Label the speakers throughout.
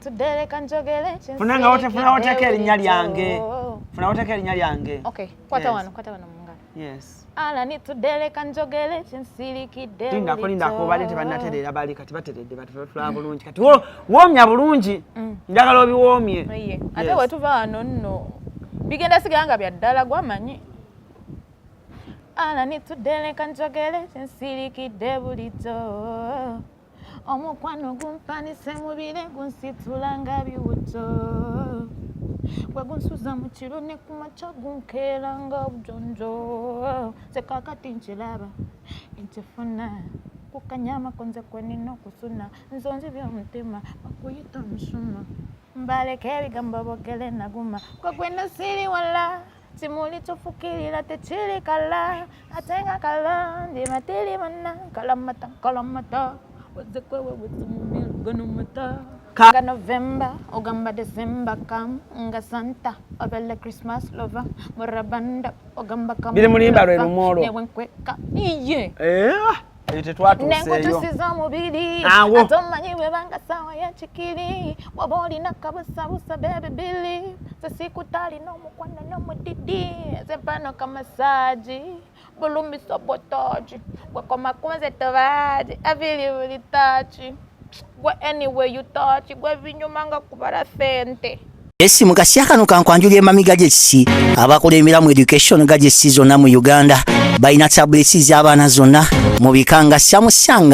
Speaker 1: nitudde kanjogere
Speaker 2: funanga wote erinnya lyange funa wote erinnya lyange
Speaker 1: okay kwata wano mungala
Speaker 2: yes
Speaker 1: ala nitudde kanjogere kinsirikidde
Speaker 2: tinda kolinda ko balete banaterera bali kati bateredde batula bulungi kati womya bulungi njagala obiwomye
Speaker 1: iye ate wetuva wano nno bigenda siganga bya ddala gwamanyi ala nitudde kanjogere kinsirikidde bulijjo omukwano gumpanise mubire gunsitula nga biwuto gwe gunsuza mu kiro ne ku makya gunkeera nga bujonjo sekakati nkiraba ntifuna kukanyama konze kwenina okusuna nzonzi by'omutima bakuyita omusuma mbaleka ebigambo bogere naguma gwe gwena siri wala simuli tufukirira tekiri kala ate nga kala ndi matiri mana kalamata wazekwewe wezumumil ganumata Kaga November, Ogamba December come, Nga Santa, Obella Christmas lover, Morabanda, Ogamba come.
Speaker 2: Bile mulimba lwe lumoro.
Speaker 1: Ne wenkweka. Iye.
Speaker 2: Ete twatu seyo.
Speaker 1: Nenkutusiza mubiri. Atomanyi webanga sawa ya chikiri. Waboli nakabusa busa baby Billy. Sasikutali no mukwana no mudidi. Zempano kamasaji. Bulumi sabotaji. Wakoma kunze tovaji. Avili ulitaji. Anyway you touch, gwe vinyumanga kubara sente.
Speaker 3: Esi mukasiakano kankwanjulye mami gadgets abakola emiramu education gadgets zonna mu Uganda balina tablets z'abaana zonna mu bikanga Samsung,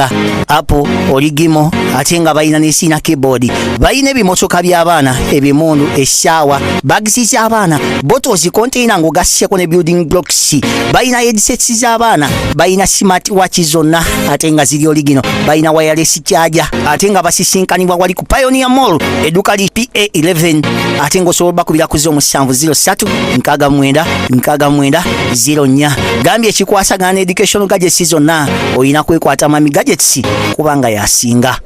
Speaker 3: Apple, Origimo ate nga balina n'esina keyboard, balina ebimotoka by'abaana ebimundu, essaawa, bags z'abaana, bottles, container ng'ogasseko ne building blocks, balina headsets z'abaana, balina smart watch zonna ate nga ziri origino, balina wireless charger ate nga basisinkanibwa wali ku Pioneer Mall edduka li PA11 ate ng'osobola bakubira ku 0703-69-04 gambye ekikwasagana education gadgets zonna olina kwekwata mami gadgets kubanga yasinga.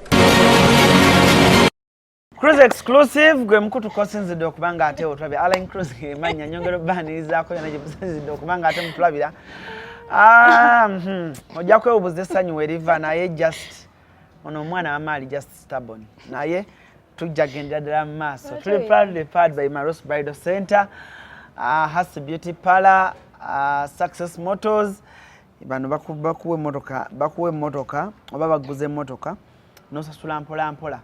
Speaker 2: Cruise exclusive gwe mkutu kosinzidde okubanga ate otulabira Align Cruise emanya nyongero banirizaako yona gye musinzidde okubanga ate mutulabira ojja kwebuuza essanyu weriva naye just ono omwana w'amaali just stubborn naye tujja gendera ddala mu maaso. Tuli proudly powered by Maros Bridal Center, Hasi Beauty Parlor, Success Motors. Bano bakuwe motoka oba baguze motoka nosasula mpola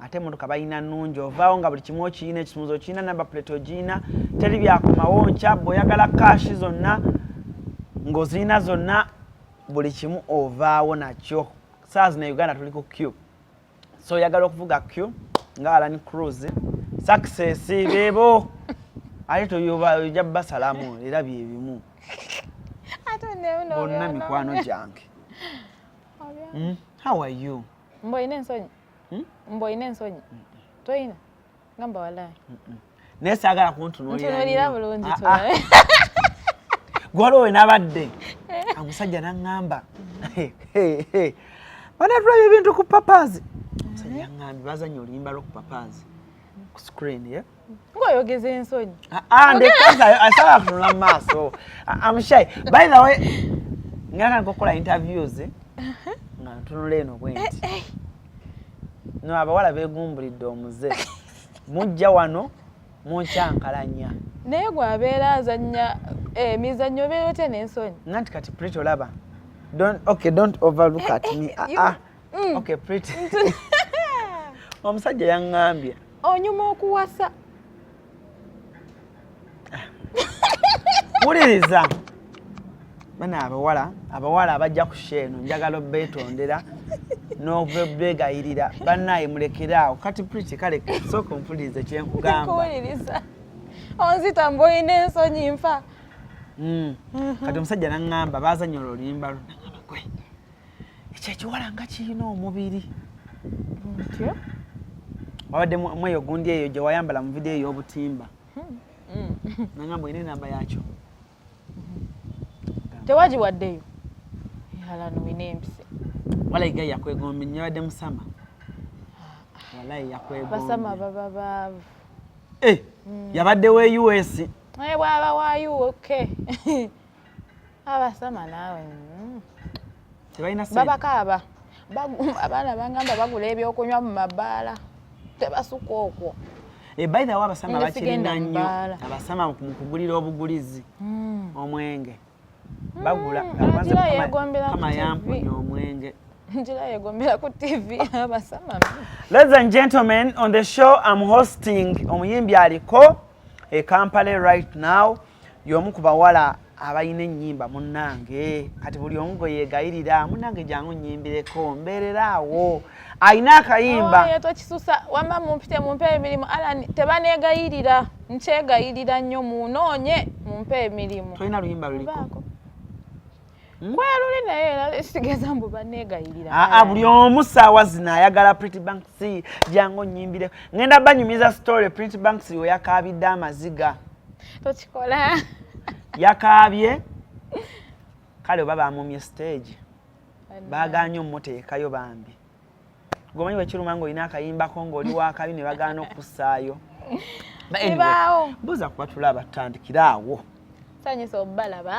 Speaker 2: ate motoka balina nnungi ovaawo nga buli kimu okiyina ekisumuzo okiyina namba plate ogiyina teri byakomawo nkya bw'oyagala kashi zonna ng'ozirina zonna buli kimu ovaawo nakyo. Saa zino Uganda tuli ku Q, so oyagala okuvuga Q nga Align Cruise Success bebo ate toyojja basalamu era bye bimu bonna mikwano gyange. How are you?
Speaker 1: Mboyine ensonyi toyina ngamba walayi
Speaker 2: naye saagala kuntunuulira
Speaker 1: bulungi
Speaker 2: gwaliwo nabadde omusajja n'aŋŋamba banatulabye ebintu ku papazi. Omusajja yaŋŋambye bazanya oluyimba lw'oku papazi ku screen
Speaker 1: ng'oyogeza ensonyi
Speaker 2: asala kutunula mu maaso. I'm shy. By the way, ngaka nkokola interviews nga ntunula eno bwenti no abawala beegumbulidde omuze mujja wano munkyankalanya
Speaker 1: naye gwabeera azannya emizannyo obeera otya n'ensonyi
Speaker 2: nanti kati Pretty olaba don't overlook at me. Okay Pretty omusajja yaŋŋambye
Speaker 1: onyuma okuwasa
Speaker 2: wuliriza bana abawala abajja ku sheeno njagala beetondera n'obegayirira bannaye mulekeraawo kati Pretty kale sooka ompulirize kyenkugamba
Speaker 1: kuwuliriza onzita mboyina ensonyi nfa
Speaker 2: kati omusajja naŋŋamba bazanya oluyimba lunagamba gwe ekyo ekiwala nga kirina omubiri
Speaker 1: ntyo
Speaker 2: wabadde mweyo gundi eyo gye wayambala mu video ey'obutimba naŋŋamba olina enamba yakyo
Speaker 1: tewagiwaddeyo yalano wina empisi
Speaker 2: walayi gayi yakwegombe nyabadde musama walayi yakwegombe
Speaker 1: basama baba baavu
Speaker 2: yabadde we US
Speaker 1: naye bwaba wa UK abasama naawe
Speaker 2: tebalina
Speaker 1: babakaaba abaana bangamba bagula ebyokunywa mu mabaala tebasuka okwo.
Speaker 2: By the way abasama bakirina nnyo abasama mu kugulira obugulizi omwenge bagula kama yamponya omwenge. Ladies and gentlemen, on the show I'm hosting omuyimbi aliko e Kampala right now y'omu ku bawala abayina ennyimba munnange kati buli omu gwe yeegayirira munnange jangu nnyimbireko mbeerera awo ayina akayimba
Speaker 1: twakisusa wamma mumpe emirimu Alan tebaneegayirira nkyegayirira nnyo munoonye mumpe emirimu.
Speaker 2: Tolina luyimba luliko
Speaker 1: kweluli naye sigeza mbu baneegayirira
Speaker 2: buli omu ssaawa zino ayagala Pretty Banks jangu nnyimbireko ngenda banyumiza story Pretty Banks we yakaabidde amaziga
Speaker 1: tokikola
Speaker 2: yakaabye kale oba bamumye stage baaganye omuteekayo bambi gomanyi bwekiruma ng'olina akayimbako ng'oli wakabi ne bagaana okussaayo buuza kuba tulaba tutandikira awo
Speaker 1: nsanyusa obbalaba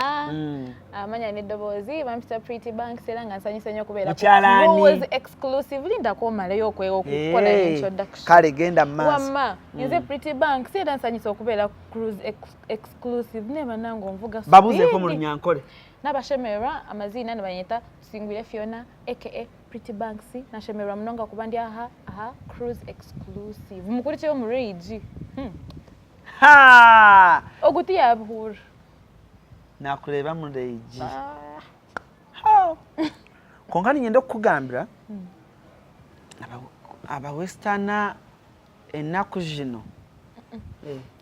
Speaker 1: amanya n'eddoboozi bampita Pretty Banks era nga nsanyusa nnyo okubeera
Speaker 2: Cruise
Speaker 1: exclusively ndakomalayo okukola introduction
Speaker 2: kale genda mu maaso
Speaker 1: wamma nze Pretty Banks era nsanyusa okubeera Cruise exclusive ne bannange onvuga
Speaker 2: babuzeeko mu Lunyankole
Speaker 1: n'abashemerwa amaziina ne banyeta Singwire Fiona aka Pretty Banks nashemerwa munonga kuba ndi aha Cruise exclusive mukurikire mu rage oguti yabuhura
Speaker 2: nakuleba mu rage konkani ngenda okukugambira abawestana ennaku zino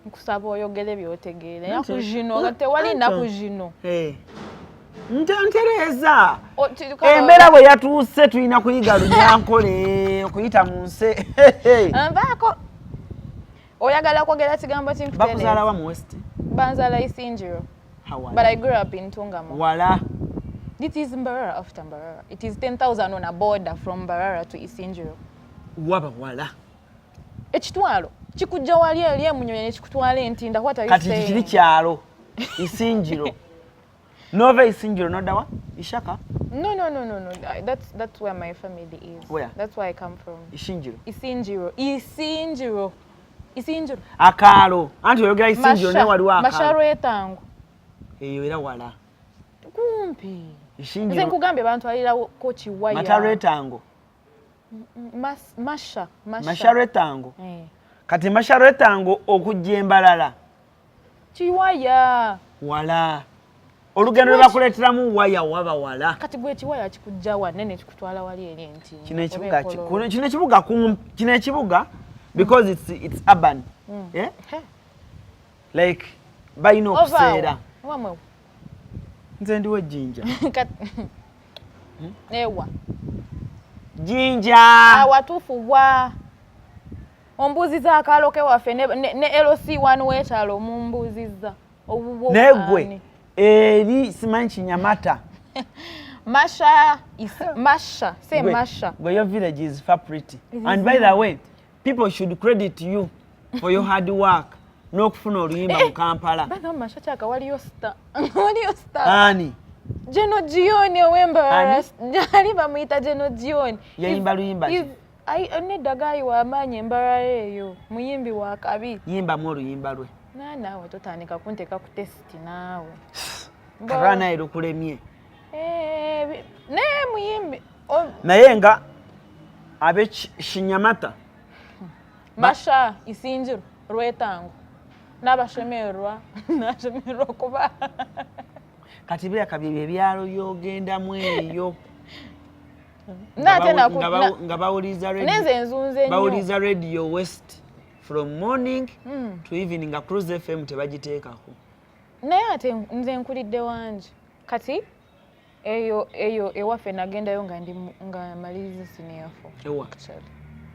Speaker 1: nkusaba oyogere byotegeera ennaku zino nga tewali nnaku zino
Speaker 2: ntereeza embeera bwe yatuuse tulina kuyiga Lunyankole okuyita mu nsi
Speaker 1: nvaako oyagala kwogera kigambo
Speaker 2: bakuzaalawa mu west
Speaker 1: banzaala Isinjiro but I grew up in Tungamo.
Speaker 2: Wala.
Speaker 1: It is Mbarara after Mbarara. It is 10,000 on a border from Mbarara to Isinjiro.
Speaker 2: Waba wala.
Speaker 1: Ekitwalo kikujja wali eri emunyonyi ne kikutwala entinda what are you saying?
Speaker 2: Kati kiri kyalo Isinjiro. Nova Isinjiro nodawa? Ishaka?
Speaker 1: No. That's where my family is.
Speaker 2: Where?
Speaker 1: That's where I come from.
Speaker 2: Isinjiro.
Speaker 1: Isinjiro.
Speaker 2: Akalo. Anti oyogera Isinjiro ne waliwo akalo.
Speaker 1: Masharo etango.
Speaker 2: Eyo era wala.
Speaker 1: Kumpi.
Speaker 2: Isinjiro.
Speaker 1: Nze nkugambye bantu alira ko Kiwaya.
Speaker 2: Mataro etango. Masharo etango. Kati masharo etango okujja Embalala.
Speaker 1: Kiwaya.
Speaker 2: Wala. Olugendo lwe bakuleeteramu waya waba wala.
Speaker 1: Kati gwe Kiwaya kikujja wanene kikutwala wali eri enti.
Speaker 2: Kino ekibuga because it's urban. Yeah? Like bayina okuseera.
Speaker 1: Wamwe.
Speaker 2: Nze ndiwe Jinja.
Speaker 1: Ewa.
Speaker 2: Jinja.
Speaker 1: Watufu wa. Ombuziza akaloke waffe ne LC1 w'ekyalo mumbuziza.
Speaker 2: Negwe. Eri simanyi Kinyamata.
Speaker 1: Masha. Say Masha.
Speaker 2: But your village is far pretty. And by the way, people should credit you for your hard work. N'okufuna oluyimba mu Kampala.
Speaker 1: Bana Masha chaka waliyo star. Waliyo star.
Speaker 2: Ani?
Speaker 1: Geno Gioni owemba. Jali bamuyita Geno Gioni.
Speaker 2: Yayimba luyimba.
Speaker 1: Nedda gayi w'amaanyi Embarara eyo. Muyimbi wa kabi.
Speaker 2: Yimbamu oluyimba lwe.
Speaker 1: Naawe totandika kunteeka ku testi naawe.
Speaker 2: Kaana erukulemye.
Speaker 1: Ne muyimbi.
Speaker 2: Naye nga abe Kinyamata.
Speaker 1: Masha Isinjiro Rwetango. N'abashemerwa kuba.
Speaker 2: Kati bya kabiri ebyalo yogendamu eyo.
Speaker 1: Nate
Speaker 2: nga bawuliza radio.
Speaker 1: Neze enzunze nnyo.
Speaker 2: Bawuliza Radio West from morning to evening nga Cruise FM tebagiteekako.
Speaker 1: Naye ate nze nkulidde wangi. Kati eyo ewaffe nagendayo nga maliriza senior 4.
Speaker 2: Ewa.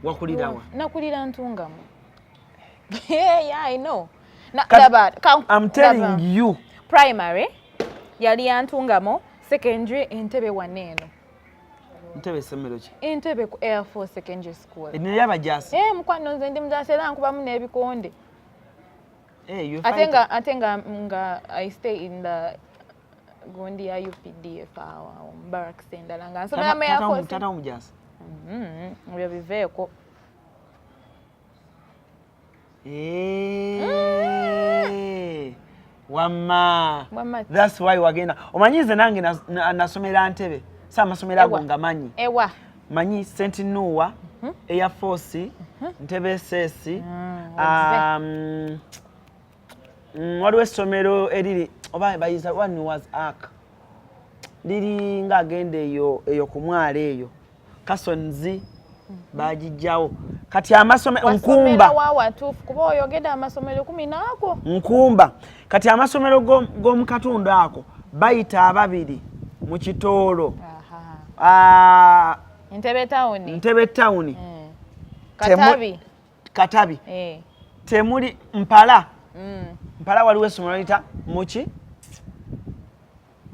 Speaker 2: Wakulira wa?
Speaker 1: Nakulira Ntungamo. Yeah, I know.
Speaker 2: I'm telling you.
Speaker 1: Primary yali ya Ntungamo, secondary Entebbe waneeno.
Speaker 2: Entebbe ssomero ki?
Speaker 1: Entebbe ku Air Force Secondary School.
Speaker 2: Eno y'abajasi?
Speaker 1: Mukwano nze ndi mujasi era nkubamu n'ebikonde. Ate nga I stay in the Gondi ya UPDF barracks endala nga nsomera mu Air Force.
Speaker 2: Tata omujasi?
Speaker 1: Ebyo biveeko.
Speaker 2: Wamma.
Speaker 1: Wamma.
Speaker 2: That's why wagenda. Omanyize nange nasomera Ntebe. Sa amasomero ago ngamanyi.
Speaker 1: Ewa.
Speaker 2: Manyi St. Noah, Air Force, Ntebe SS. Waliwo essomero eriri oba bayiza one was ark. Liri nga agenda eyo ku mwalo eyo. Kasonzi bagijjawo. Kati amasomero Nkumba.
Speaker 1: Wawatuufu kuba oyogedde amasomero 10 naako.
Speaker 2: Nkumba. Kati amasomero g'omu katundu ako bayita ababiri mu Kitoolo.
Speaker 1: Ntebe Town.
Speaker 2: Ntebe Town. Katabi. Temuli Mpala. Mpala waliwo essomero liyita muki?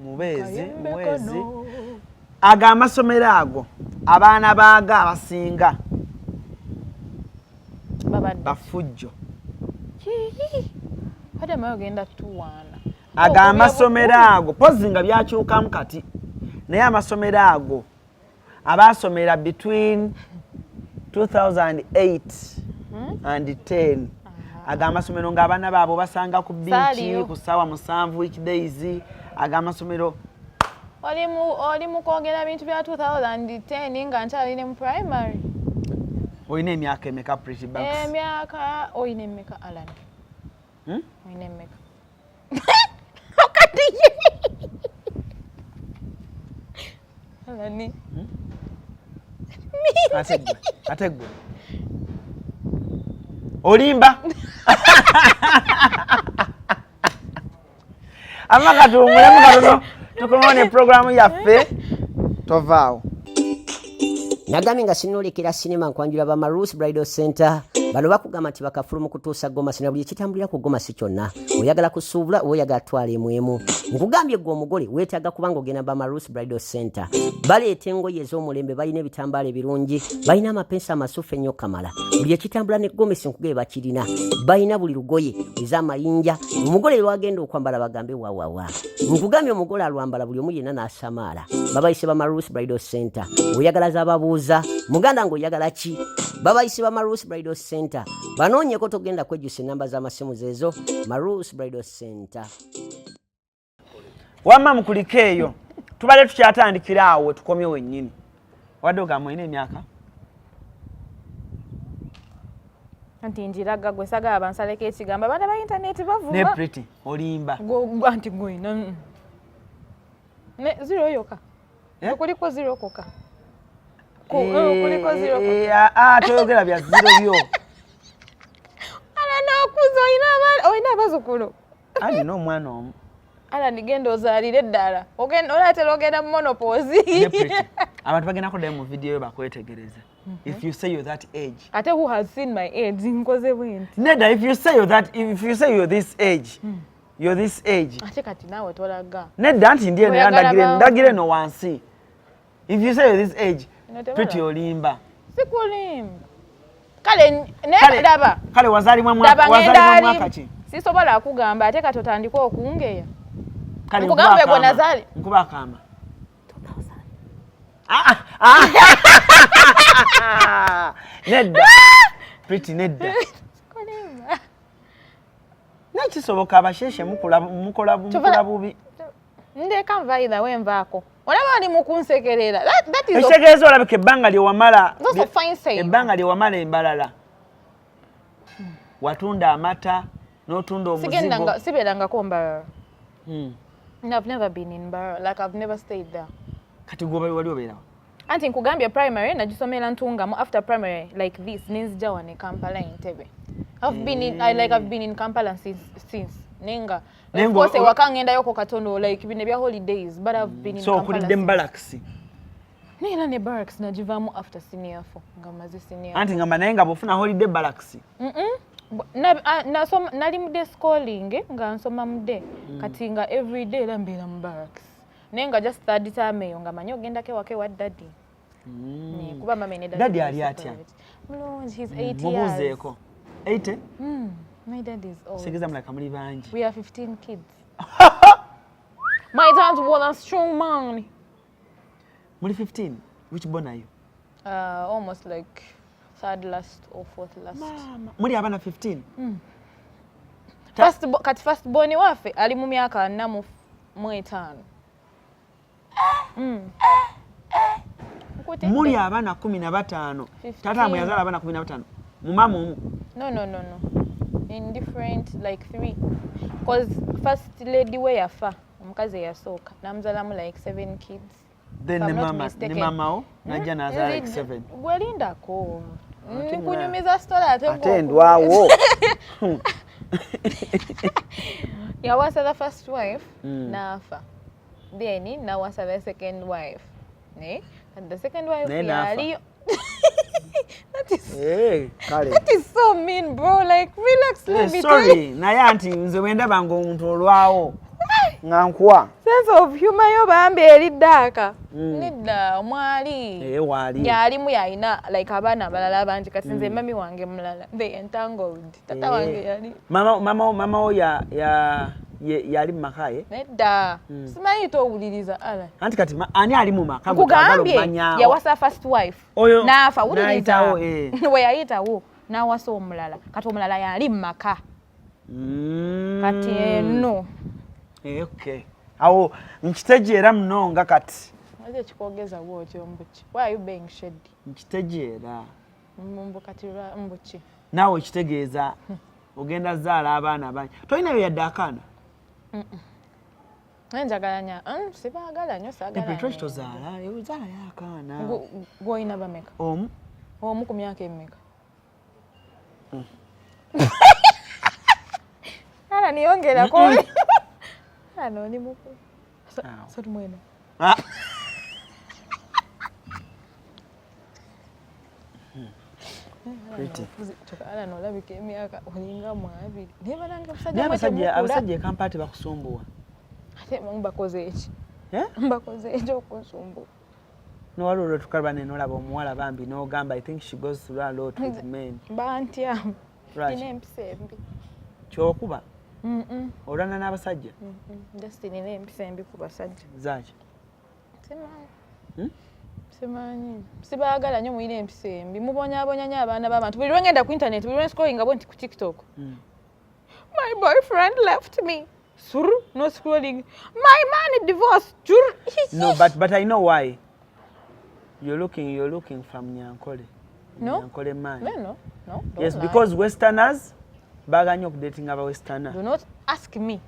Speaker 2: Mubeezi. Ago amasomero ago abaana baago abasinga bafujjo. Ago amasomero ago pozi nga byakyukamu kati naye amasomero ago abaasomera between 2008 and 10 ago amasomero ng'abaana baabo basanga ku biiki ku ssaawa 7 weekdays. Ago amasomero
Speaker 1: oli mu kwogera bintu bya 2010 nga nkyali mu primary.
Speaker 2: Oyina emyaka emeka Pretty Bucks?
Speaker 1: Emyaka oyina emeka Alan? Oyina emeka? Alani?
Speaker 2: Ate gwe olimba amakatuumulemu katono tukomone programu yaffe tovaawo.
Speaker 3: Nagambye nga sinolekera sinema nkwanjula ba Marus Bridal Center bano bakugamba nti bakafulu mu kutuusa Gomasi na buli ekitambulira ku Gomasi kyonna oyagala kusuubula oyagala twala emu. Nkugambye gwe omugole weetaaga kubanga ogenda ba Marus Bridal Center baleeta engoye ez'omulembe balina ebitambaala ebirungi balina amapensa amasufu ennyo kamala buli ekitambula ne Gomesi nkugebe bakirina balina buli lugoye ez'amayinja omugole lwagenda okwambala bagambe wawawa. Nkugambye omugole alwambala buli omu yenna n'asamaala babayise ba Marus Bridal Center oyagala z'ababuuza muganda ng'oyagala ki babayise ba Marus Bridal Center banoonyeko togenda kwejjusa enamba z'amasimu zeezo. Marus Bridal Center
Speaker 2: wamma mukuliko eyo tubale tukyatandikira awo tukomye wennyini wadde ogamba olina emyaka
Speaker 1: anti njiraga gwe sagala bansaleko ekigambo abaana ba intaneti bavuma
Speaker 2: ne Pretty olimba
Speaker 1: anti gwina ne zero yoka kuliko zero koka kuliko zero koka
Speaker 2: toyogera bya zero byo
Speaker 1: ala n'okuza oyina abazukulu
Speaker 2: alina omwana omu
Speaker 1: ala nigenda ozaalire ddala olatera ogenda mu monopause.
Speaker 2: Abantu bagenda kuddayo mu video yo bakwetegereza. If you say you're that age.
Speaker 1: Ate who has seen my age nkoze bwenti.
Speaker 2: Neda, if you say you're this age. You're this age.
Speaker 1: Ate kati nawe tolaga.
Speaker 2: Neda anti ndiye ndagire no wansi. If you say you're this age, Pretty olimba.
Speaker 1: Sikulimba. Kale daba.
Speaker 2: Kale wazali mwa mwaka ki?
Speaker 1: Sisobola akugamba ate kati otandika okungeya.
Speaker 2: Kale
Speaker 1: nkugambe gwe nazali.
Speaker 2: Nkuba kamba. 2000. Nedda. Pretty nedda.
Speaker 1: Kulimba.
Speaker 2: Nakisoboka abasheshe mukola bubi.
Speaker 1: Ndeka nva either we nvaako. Olaba ali mu kunsekerera. That is
Speaker 2: Esekerezo olabike ebbanga lye wamala.
Speaker 1: That's a fine saying.
Speaker 2: Ebbanga lye wamala embalala. Watunda amata n'otunda omuzigo.
Speaker 1: Siberanga komba. I've never been in Barrow. Like I've never stayed there.
Speaker 2: Kati goba wali obera.
Speaker 1: Anti nkugambye primary najisomera Ntungamo after primary like this ninzija wane Kampala Entebbe. I've been in Kampala since Nenga. Of course wakangenda yoko katono like bine bya holidays but I've been in
Speaker 2: so
Speaker 1: Kampala.
Speaker 2: So kuli dem barracks.
Speaker 1: Nina ne barracks najivamu after senior 4 ngamaze senior.
Speaker 2: Anti ngamba naye nga bofuna holiday barracks.
Speaker 1: Nali mude schooling nga nsoma mude kati nga every day lambira mu barracks. Nenga just third term eyo nga manyo genda ke wake wa daddy. Ne kuba mama ne
Speaker 2: daddy ali atya.
Speaker 1: Mulungi he's 80 years.
Speaker 2: Mubuzeeko. 80?
Speaker 1: My dad is old.
Speaker 2: Segeza mlaka muli banji.
Speaker 1: We are 15 kids. My dad was a strong man.
Speaker 2: Muli 15? Which born are you?
Speaker 1: Almost like third last or fourth last.
Speaker 2: Mama, muri abana 15.
Speaker 1: First born waffe ali mu myaka 45.
Speaker 2: Muri abana 15. Tata muyazala abana 15. Mumamu.
Speaker 1: No. In different like 3. Because first lady we yafa, omukazi yasooka. Namuzalamu like 7 kids.
Speaker 2: Then the mama najja nazala like 7.
Speaker 1: Gwelindako. Nkunyumiza story
Speaker 2: atendwawo.
Speaker 1: Yawasa the first wife, nafa. Then nawasa the second wife. Ne? And the second wife yali. That is so mean, bro. Like, relax, let me tell you.
Speaker 2: Sorry, naye anti nze wenda bango omuntu olwawo. Ngankwa.
Speaker 1: Sense of humor yo bambi eriddaaka. Nedda mwali.
Speaker 2: Wali.
Speaker 1: Yalimu yalina like abaana abalala bangi kati nze mami wange mulala. They entangled. Tata wange yali.
Speaker 2: Mama yali mu makaye.
Speaker 1: Nedda. Simanyi towuliriza ala.
Speaker 2: Anti kati ani ali mu maka
Speaker 1: kugambye yawasa first wife. Nafa wuliriza. We yayitawo n'awasa omulala. Kati omulala yali mu maka. Kati no.
Speaker 2: Okay. Awo nkitegeera mnonga kati.
Speaker 1: Aje kikogeza wotyo mbuchi. Why are you being shady?
Speaker 2: Nkitegeera.
Speaker 1: Mbukatira mbuchi.
Speaker 2: Nawe kitegeeza ogenda zaala abaana bangi. Toyinayo yadde akaana?
Speaker 1: Njagalanya. Sibaagala nnyo saagala.
Speaker 2: Petro kitozaala, yozaala y'akaana.
Speaker 1: Gw'olina bameka? Omu ku myaka emeka? Ala niyongerako. Ano ni muku. Sotu mwena.
Speaker 2: Pretty.
Speaker 1: Ala nolabika emyaka olinga mu 2. Neba nange
Speaker 2: abasajja kampati bakusumbuwa.
Speaker 1: Ate mbakoze eki? Mbakoze eki okunsumbuwa.
Speaker 2: No waliwo tukalaba n'olaba omuwala bambi n'ogamba I think she goes through a lot with men.
Speaker 1: Bantya. Ine empisa embi.
Speaker 2: Kyokuba? Olwana n'abasajja?
Speaker 1: Destiny n'empisa embi ku basajja.
Speaker 2: Zaaki?
Speaker 1: Simanyi. Sibaagala nnyo muyina empisa embi. Mubonyaabonya nnyo abaana b'abantu. Buli lwenga ku internet, buli lwen scrolling abo nti ku TikTok. My boyfriend left me. Suru, no scrolling. My man divorced.
Speaker 2: No, but I know why. You're looking from Nyankole.
Speaker 1: No?
Speaker 2: Nyankole man.
Speaker 1: No.
Speaker 2: Yes, lie. Because Westerners baganya okudating aba Westerner.
Speaker 1: Do not ask me.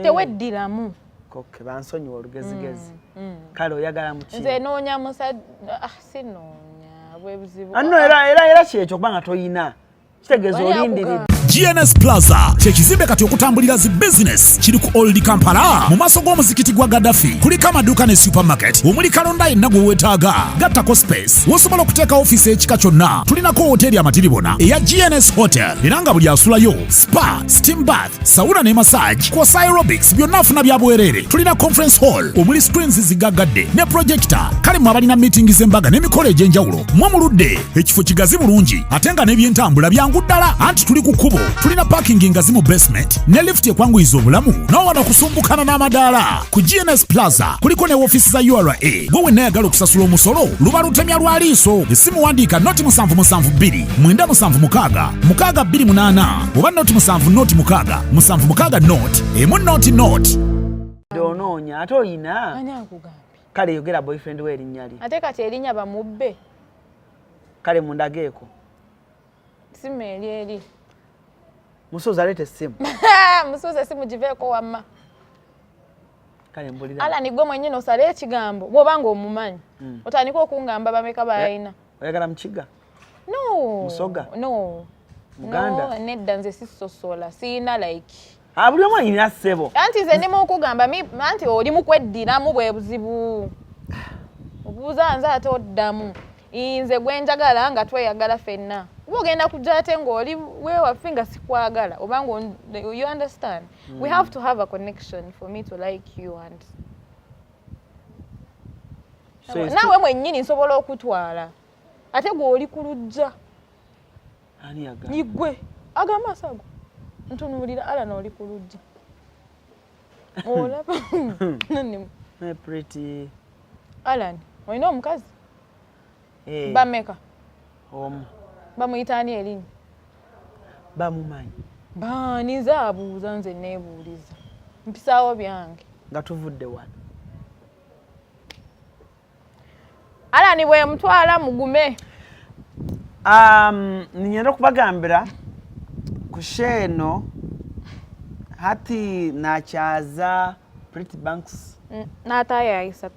Speaker 1: Teweddiramu.
Speaker 2: Okay, bansonyiwa olugezigezi. Kale oyagala mu ki?
Speaker 1: Nze noonya musajja sinoonya bwebuzibu.
Speaker 2: Anno era kyekyo kubanga toyina. Kitegeeza olindirira.
Speaker 4: GNS Plaza kyekizimbe kati okutambulira zi business kiri ku Old Kampala mu maaso g'omuzikiti gwa Gaddafi kuliko amaduuka ne supermarket omuli kalonda yenna gwe weetaaga gattako space wosobola okuteeka ofiisi ekika kyonna tulinako hoteri amatiribona eya GNS Hotel era nga buli asulayo spa steam bath sauna ne massage kwosa aerobics byonna afuna bya bwereere tulina conference hall omuli screens zigaggadde ne projector kale mu abalina meeting z'embaga n'emikolo egy'enjawulo mwamuludde ekifo kigazi bulungi ate nga n'ebyentambula byangu ddala anti tuli ku kkubo tulina parking ngazi mu basement ne lift ekwanguyiza obulamu n'owano kusumbukana n'amadaala ku GNS Plaza kuliko ne woofiisi za URA gwe wenna yagala okusasula omusolo luba lutemya lwa liiso essimu wandiika noti 772 976 628 oba noti 7 noti 6 7 noti emu noti
Speaker 2: donoonya ate oyina
Speaker 1: ani akugambye
Speaker 2: kale yogera boyfriend we erinnya li
Speaker 1: ate kati erinnya bamubbe
Speaker 2: kale mundageeko
Speaker 1: simu eri
Speaker 2: musozi alete essimu
Speaker 1: musozi essimu giveeko wamma
Speaker 2: kale mbulira
Speaker 1: ala nigwe mwennyini osale ekigambo bw'obanga omumanyi otandika okungamba bameka bayina
Speaker 2: oyagala mukiga
Speaker 1: no
Speaker 2: musoga
Speaker 1: no
Speaker 2: muganda
Speaker 1: no nedda nze sisosola siina like
Speaker 2: buli omu ayina ssebo
Speaker 1: anti nze ndimu okugamba anti oli mu kweddiramu bwe buzibu obuuza nze ate oddamu nze gwe njagala nga tweyagala ffenna oba ogenda kujja ate ng'oli weewaffe nga sikwagala obanga you understand we have to have a connection for me to like you and naawe mwennyini nsobola okutwala ate gw'oli ku luggya igwe ag'amaaso ago ntunuulira ala n'oli ku luggya olaba
Speaker 2: pretty
Speaker 1: Alan olina omukazi bameka bamuyita ani erinnya
Speaker 2: bamumanyi
Speaker 1: baani zaabuuza nze neebuuliza mpisaawo byange
Speaker 2: nga tuvudde wano
Speaker 1: Alani bwe mutwala mugume
Speaker 2: ninyenda okubagambira ku sheeno hati nakyaza Pretty Banks
Speaker 1: n'atayayisa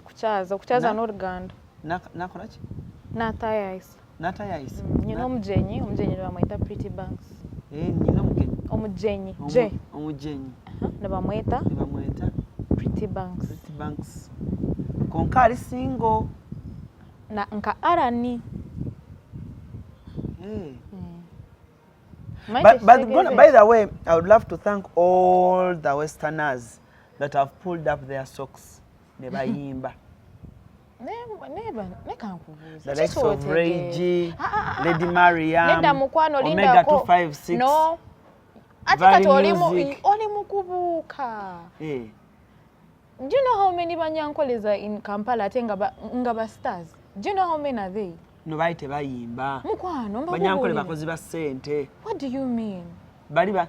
Speaker 1: okukyaza n'oluganda
Speaker 2: nakolaki
Speaker 1: n'atayayisa nyina omujenyi nebamweta Pretty Banks
Speaker 2: nyina
Speaker 1: omujenyi
Speaker 2: omujenyi
Speaker 1: nebamweta Pretty Banks
Speaker 2: konka ali single
Speaker 1: nka Alani
Speaker 2: But by the way, I would love to thank all the Westerners that have pulled up their socks. Nebayimba. The likes of Reggie, Lady Mariam, Omega 256.
Speaker 1: No. Ati oli mukubuka. Do you know how many banyankoleza in Kampala ate nga ba stars? Do you know how many are they?
Speaker 2: No baite bayimba.
Speaker 1: Mukwano
Speaker 2: banyankole bakozi ba sente.
Speaker 1: What do you mean?
Speaker 2: Bali ba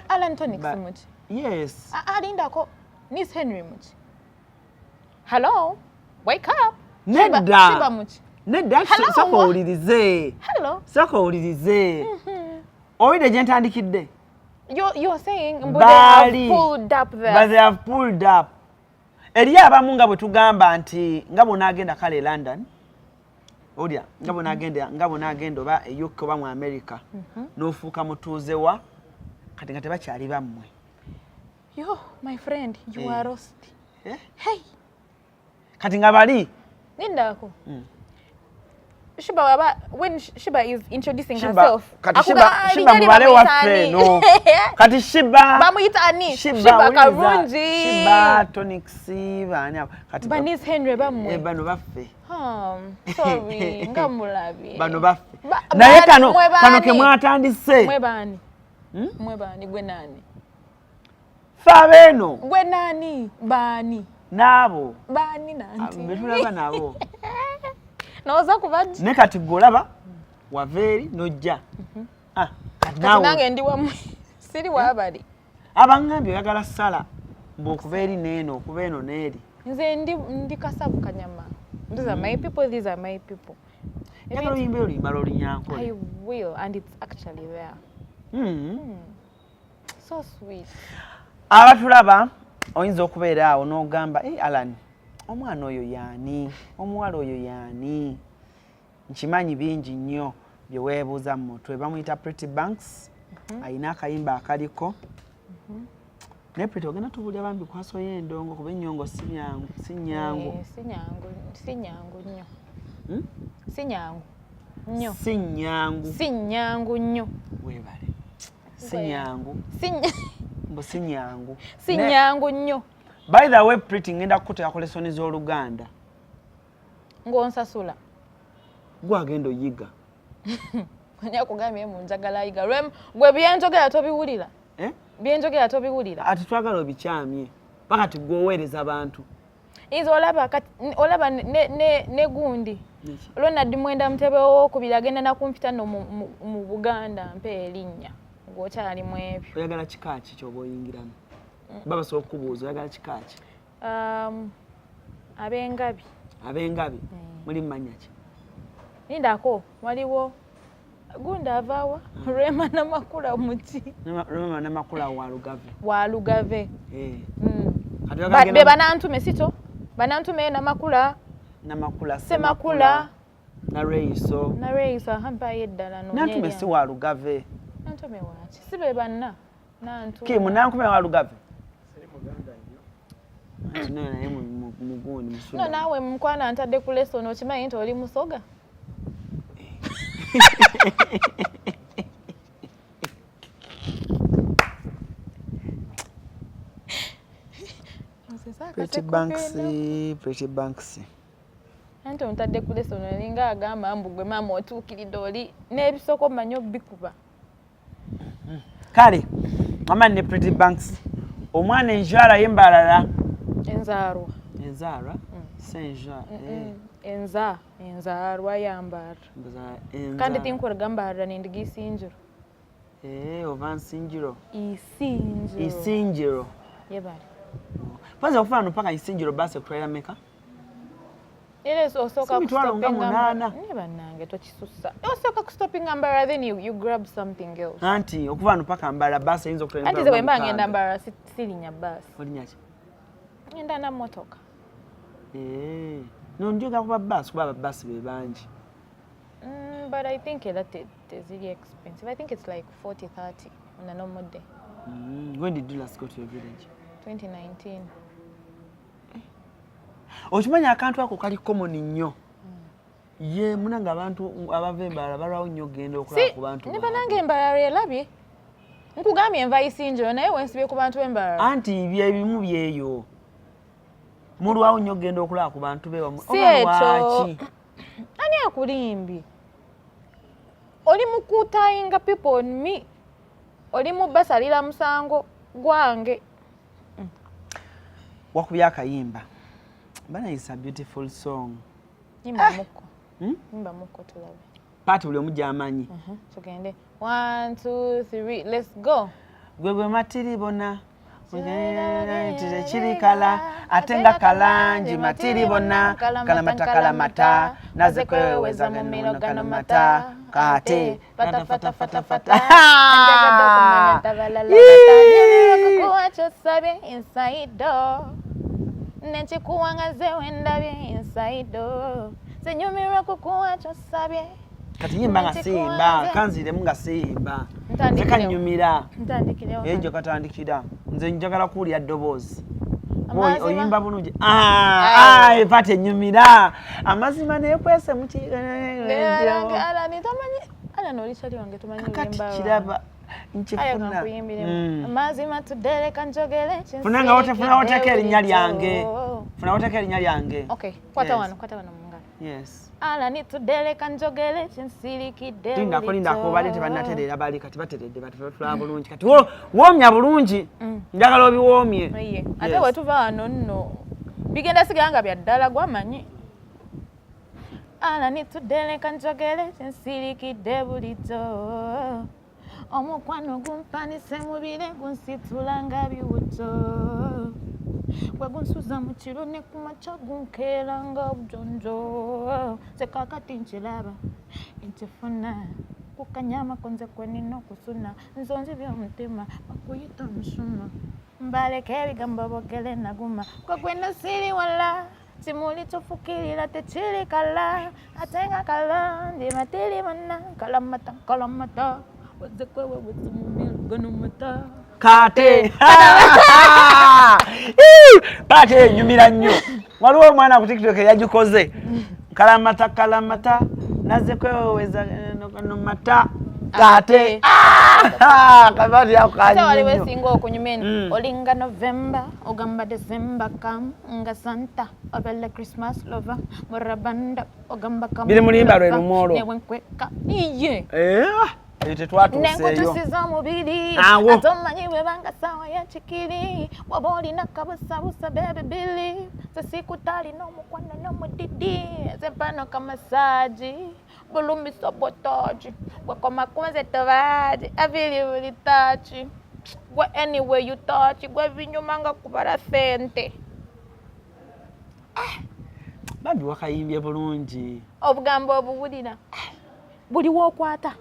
Speaker 1: Alan Tonic much.
Speaker 2: Yes.
Speaker 1: Alindako Miss Henry much. Hello? Wake up.
Speaker 2: Nedda.
Speaker 1: Much.
Speaker 2: Nedda soko ulirize.
Speaker 1: Hello.
Speaker 2: Soko ulirize. Owide gyentandikidde.
Speaker 1: You're saying but they have pulled up there.
Speaker 2: But they have pulled up. Eri abamu nga bwe tugamba nti nga bonaagenda kale London. Odia nga bonagenda oba UK oba mu America n'ofuuka mutuuze wa kati nga tebakyali bammwe.
Speaker 1: Yo my friend you are lost. Hey
Speaker 2: kati nga bali
Speaker 1: nindako Shiba when Shiba is introducing herself
Speaker 2: kati Shiba mubale waffe no kati Shiba
Speaker 1: bamuyita ani Shiba Karungi
Speaker 2: Shiba Tonix bani
Speaker 1: kati Banis Henry bamwe
Speaker 2: bano baffe
Speaker 1: sorry ngamulabi
Speaker 2: bano baffe naye kano ke mwatandise
Speaker 1: mwe bani gwe nani
Speaker 2: fabeno
Speaker 1: gwe nani bani
Speaker 2: nabo
Speaker 1: bani nanti
Speaker 2: betulaba nabo
Speaker 1: naoza kubaji
Speaker 2: ne kati golaba waveri nojja
Speaker 1: kati nange ndi wamwe siri wabali
Speaker 2: abangambye oyagala sala mbokuveri neno okubeno neri
Speaker 1: nze ndi kasabu kanyama. These are my people, these are my people. I will, and it's actually there. So sweet.
Speaker 2: Abatulaba oyinza okubeera awo n'ogamba Alan omwana oyo yaani omuwala oyo yaani nkimanyi bingi nnyo bye weebuuza mu mutwe bamuyita Pretty Banks ayina akayimba akaliko naye Pretty ogenda tubulya bambi kwaso y'endongo kuba ennyongo si nyangu
Speaker 1: nnyo si nyangu nnyo
Speaker 2: weebale si nyangu mbu si nyangu
Speaker 1: si nyangu nnyo.
Speaker 2: By the way Pretty ngenda kukuteeka ku lesoni z'Oluganda
Speaker 1: ng'onsasula
Speaker 2: gwe agenda oyiga
Speaker 1: anya kugambye mu njagala yiga gwe byenjogera tobiwulira byenjogera tobiwulira
Speaker 2: ati twagala obikyamye paka tugwoweereza abantu
Speaker 1: olaba ne gundi olwonna ddi mwenda mutebe w'okubiri agenda nakumpita no mu Buganda mpe erinnya ng'okyali mu ebyo
Speaker 2: oyagala kika ki ky'oba oyingiramu babasobola okukubuuza oyagala kika ki ab'engabi muli mmanya ki
Speaker 1: nindako waliwo gundi avaawa Rema Namakula muki
Speaker 2: Rema Namakula
Speaker 1: wa Lugave be banantume sito banantume Namakula Semakula
Speaker 2: na Reiso
Speaker 1: hampa yeddala no
Speaker 2: nantume si wa Lugave
Speaker 1: nantume waki si be banna nantume
Speaker 2: ki munankume wa Lugave naye mugundi
Speaker 1: no naawe mukwana ntadde ku lesson okimanyi nti oli musoga
Speaker 2: Pretty Banks
Speaker 1: anti ontadde ku lesson ninga agamba mbugwe maama otuukiridde oli n'ebisoko mmanyi obikuba
Speaker 2: kale mama ne Pretty Banks omwana enjala yembalala
Speaker 1: enzaalwa
Speaker 2: Saint-Jean
Speaker 1: enzarwa yambara kandi tinkora gambara nindigisinjiro
Speaker 2: ova nsinjiro
Speaker 1: isinjiro yebali
Speaker 2: kwanza kufana mpaka isinjiro basi kutraila meka
Speaker 1: ile osoka
Speaker 2: kustopinga
Speaker 1: nange twakisusa osoka kustopinga mbara then you grab something else
Speaker 2: anti okuvana mpaka mbara basi inzo kutraila
Speaker 1: anti zewe mbange ngenda mbara silinya basi
Speaker 2: olinyachi
Speaker 1: ngenda na motoka
Speaker 2: no njoga kuba basi bebanji
Speaker 1: but I think that it is really expensive. I think it's like 40-30 on a normal day.
Speaker 2: When did you last go to your village?
Speaker 1: 2019.
Speaker 2: Ochimanya akantu ako kali common nnyo. Ye munanga abantu abave embala balawo nnyo genda okulaba ku bantu.
Speaker 1: Ne bananga embala relabye. Nkugambye enva isinjiro naye wensibye ku bantu embala.
Speaker 2: Anti bye bimu byeyo. Mulwawo nnyo genda okulaba ku bantu bewa.
Speaker 1: Obalwaki? Ani akulimbi? Oli mukutayinga people on me. Oli mubasalira musango gwange.
Speaker 2: Wakubya akayimba. Bana is a beautiful song.
Speaker 1: Yimba muko. Yimba muko tulabe.
Speaker 2: Pati buli omujja amanyi.
Speaker 1: Tugende. 1 2 3 let's go.
Speaker 2: Gwegwe matiribona. Tire chirikala atenga kalanji matiribona kalamata naze kweweza mumino gano mata kate fata anjaga dokumanya tabalala bata kuwacho sabe inside door nechi kuwangaze wendabe inside door senyumira kuwacho sabe kati yimba nga simba kanzire munga simba tekanyumira ntandikireho ejo katandikira nze njagala kuulya ddoboozi oyimba bulungi pate nyumira amazima neekwese kiraba nkifuna amazima tudereka njogere funanga woteka erinnya lyange funa woteka erinnya lyange kwata wano mungala yes ala ni tudereka njogere chinsirikide linda ko balete banaterera bali kati bateredde batula bulungi kati womya bulungi njagala obiwomye ate wetuva wano nno bigenda siganga bya ddala gwamanyi ala ni tudereka njogere chinsirikide bulizo omukwano gumpanise mubire gunsitulanga biwuto Wagunsuza mchiro ne kumacha gunkeranga bujonjo sekakati nchilaba intifuna kukanyama konze kwenino kusuna nzonzi bya mutima bakuyita mushuma mbaleke bigamba bogele naguma kwa kwenda siri wala simuli tofukirira techiri kala atenga kala ndi matili mana kalamata wazekwe wazumumil ganumata kate pate nyumira nnyo waliwo omwana ku TikTok yagikoze kalamata naze kweweza no mata kate kabati yakanye tawali wesingo okunyumeni olinga November ogamba December kam nga Santa obele Christmas lover morabanda ogamba kam bile mulimba lwe lumoro newe nkweka iye nenkutusiza mubiri atomanyi webanga sawa ya chikiri waboli nakabusabusa bebe bili sesikutali nomukwano nomudidi sempano kamasaji bulumi sabotaji wakomakunze tovaji avili vulitachi gwa anyway you touch gwa vinyumanga kubara sente babi wakayimbye bulungi obugambo obuwulira buli wokwata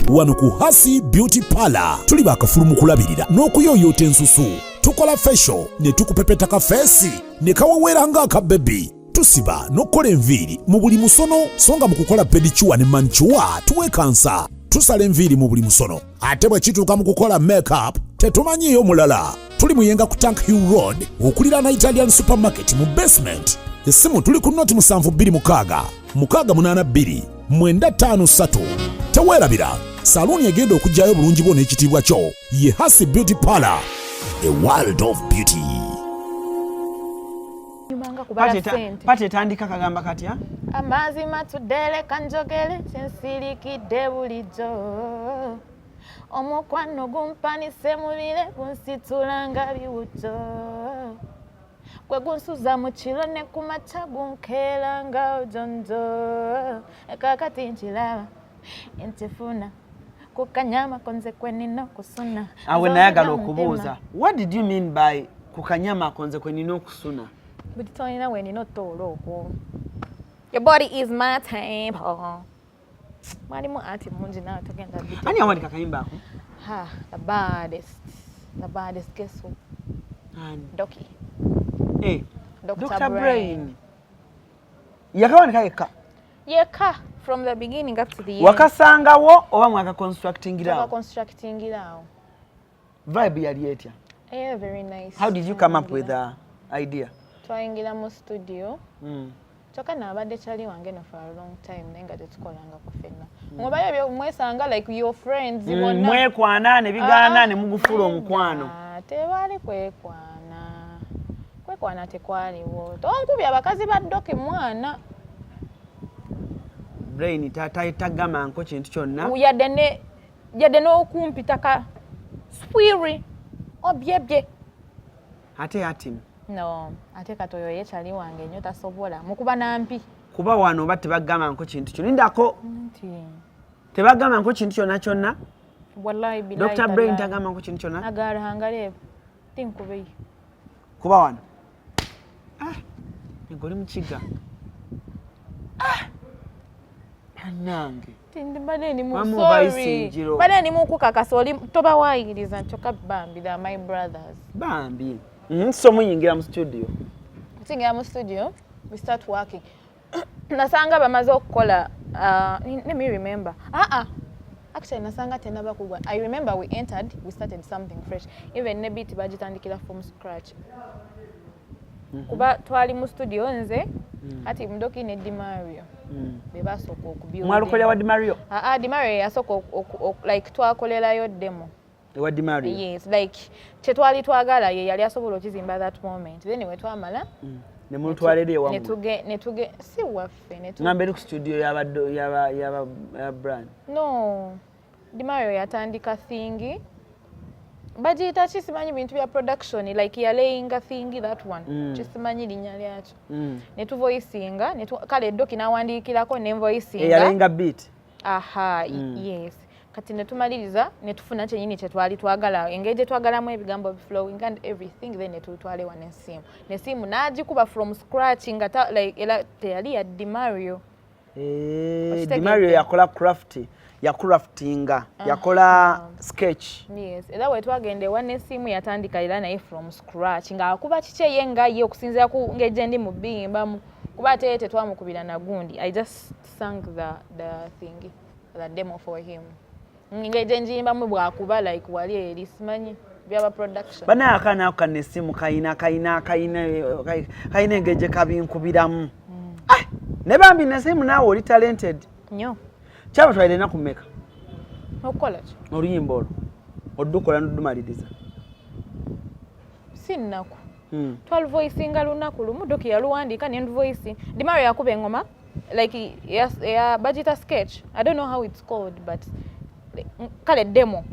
Speaker 4: wano ku Hasi Beauty Parlor tuli bakafulu mu kulabirira n'okuyoyota ensusu tukola facial ne tukupepeta ka face ne kawawera nga aka baby tusiba n'okola enviiri mu buli musono songa mu kukola pedicure ne manicure tuwekansa tusala enviiri mu buli musono ate bwe kituuka mu kukola makeup tetumanyiyo mulala tuli muyenga ku Tank Hill Road okulira na Italian Supermarket mu basement essimu tuli ku noti 72 682 953 teweerabira saluni egenda okujjayo bulungi bwo n'ekitiibwa kyo ye Hasi Beauty Parlor, a world of beauty.
Speaker 2: Pate tandika kagamba katya
Speaker 1: amazima tudele kanjogele chinsirikide bulijo omukwano gumpanise mubire gunsitulanga biwuto gwe gunsuza mu kiro ne ku makya gunkeera nga ojonjo kakati nkiraba ntifuna kukanyama konze kwenina okusuna
Speaker 2: awe nayagala okubuuza what did you mean by kukanyama konze kwenina okusuna
Speaker 1: buli tolina wenina otoola okwo your body is my temple mwalimu anti mungi nawe togenda
Speaker 2: ani awandika akayimba ako
Speaker 1: the baddest guess who Doki
Speaker 2: Dr. Brain yakawandika yekka
Speaker 1: from the beginning up to the end
Speaker 2: wakasangawo oba mwakaconstructingirawo vibe yali etya
Speaker 1: very nice
Speaker 2: how did you come up with the idea
Speaker 1: twayingira mu studio kyokka naabadde kyali wange no for a long time naye nga tetukolanga ku ffenna ngoba ebyo mwesanga like your friends bonna
Speaker 2: mwekwana ne bigaana ne mugufuula omukwano
Speaker 1: tebaali kwekwana tekwaliwo tonkubya abakazi ba Doki mwana
Speaker 2: Brain tatagammanko kintu kyonna
Speaker 1: yadde n'okumpita ka swiri obyebye
Speaker 2: ate atimu
Speaker 1: no ate katoyo ye kyali wange nnyo tasobola mukuba nampi
Speaker 2: kuba wano oba tebagammanko kintu kyo lindako tebagammanko kintu kyonna kyonna
Speaker 1: wallahi billahi
Speaker 2: Dr. Brain tagammanko kintu kyonna
Speaker 1: agara hangaleebo tinkubeyo
Speaker 2: kuba wano ngoli mukiga nange
Speaker 1: tindibadde ndi badde ndi mukukakasa oli toba waayiriza kyokka bambi the my brothers
Speaker 2: bambi so muyingira mu studio
Speaker 1: we start working nasanga bamaze okukola let me remember actually nasanga tenaba kugwa I remember we started something fresh even ne beat bagitandikira from scratch kuba twali mu studio nze ati Doki ne Dimario bebasooka okubyuka
Speaker 2: mwalokolera wa Dimario
Speaker 1: Dimario yasooka like twakolerayo demo
Speaker 2: ewa Dimario
Speaker 1: yes like kyetwali twagala ye yali asobola okizimba that moment then we twamala
Speaker 2: ne mulutwalira ewamu
Speaker 1: netuge si waffe
Speaker 2: ngamba eri ku studio yaba brand
Speaker 1: no Dimario yatandika thingi bagiyita kisimanyi bintu bya production like yalayinga thingi that one kisimanyi linnya lyakyo netuvoicinga kale Doki nawandiikirako nenvoicinga
Speaker 2: yalayinga beat
Speaker 1: yes kati netumaliriza netufuna kyenyini kyetwali twagala engeri twagalamu ebigambo flowing and everything then netutwalewa nesimu nagikuba from scratch nga like era teyali ya Dimario
Speaker 2: Dimario yakola craftinga yakola sketch
Speaker 1: yes era wetwagenda ewa nesimu yatandika era naye from scratch nga akuba kikyeye nga ye okusinzira ku ngeje ndi mu bimbamu kuba ate tetwamukubira na gundi I just sang the demo for him ngeje njimbamu bwakuba like wali eri simanyi byaba production
Speaker 2: bana akana akanesimu kaina engeje kabinkubiramu ne bambi nesimu nawe oli talented
Speaker 1: nnyo
Speaker 2: kyaba twalina kumeka
Speaker 1: okukola ki
Speaker 2: oluyimba olwo oddukola noddumaliriza
Speaker 1: si nnaku twaluvoicinga lunaku lumu Doki yaluwandiika nenduvoici Dimario yakuba engoma like bagita sketch I don't know how it's called but kale demo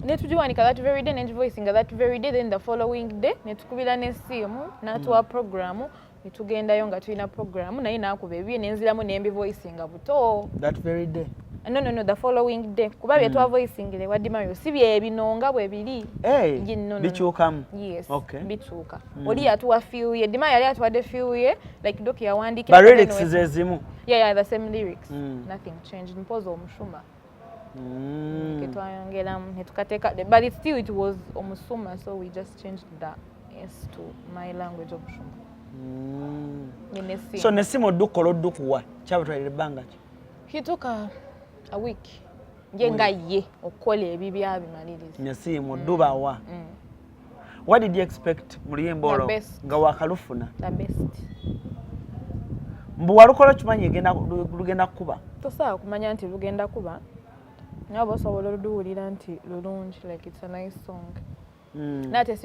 Speaker 1: netugiwanika that very day nenduvoicinga that very day then the following day netukubira nesimu natuwa programu netugendayo nga tulina programu naye nakuba ebye nenziramu nembivoicinga buto
Speaker 2: that very day
Speaker 1: no the following day kuba byetwavoicingire wa Dimario si byebinonga bwe biri
Speaker 2: bikyukamu
Speaker 1: yes
Speaker 2: okay
Speaker 1: bikyuka oli yatuwa few ye Dimario yali atuwadde few ye like Doki yawandikira
Speaker 2: but lyrics zezimu
Speaker 1: the same lyrics nothing changed mpozo omushuma ketwayongeramu netukateka but still it was omusuma so we just changed the S to my language omushuma
Speaker 2: so nesimu oddukola oddukuwa kyaba twalira ebbanga ki
Speaker 1: kituka a week njenga ye okukola ebibya abimaliriza
Speaker 2: nesimu oddubawa what did you expect mu luyimba olwo nga wakalufuna
Speaker 1: the best
Speaker 2: mbu walukola kimanyi lugenda kukuba
Speaker 1: tosobola kumanya nti lugenda kuba nawe osobola oluduwulira nti lulungi like it's a nice song nate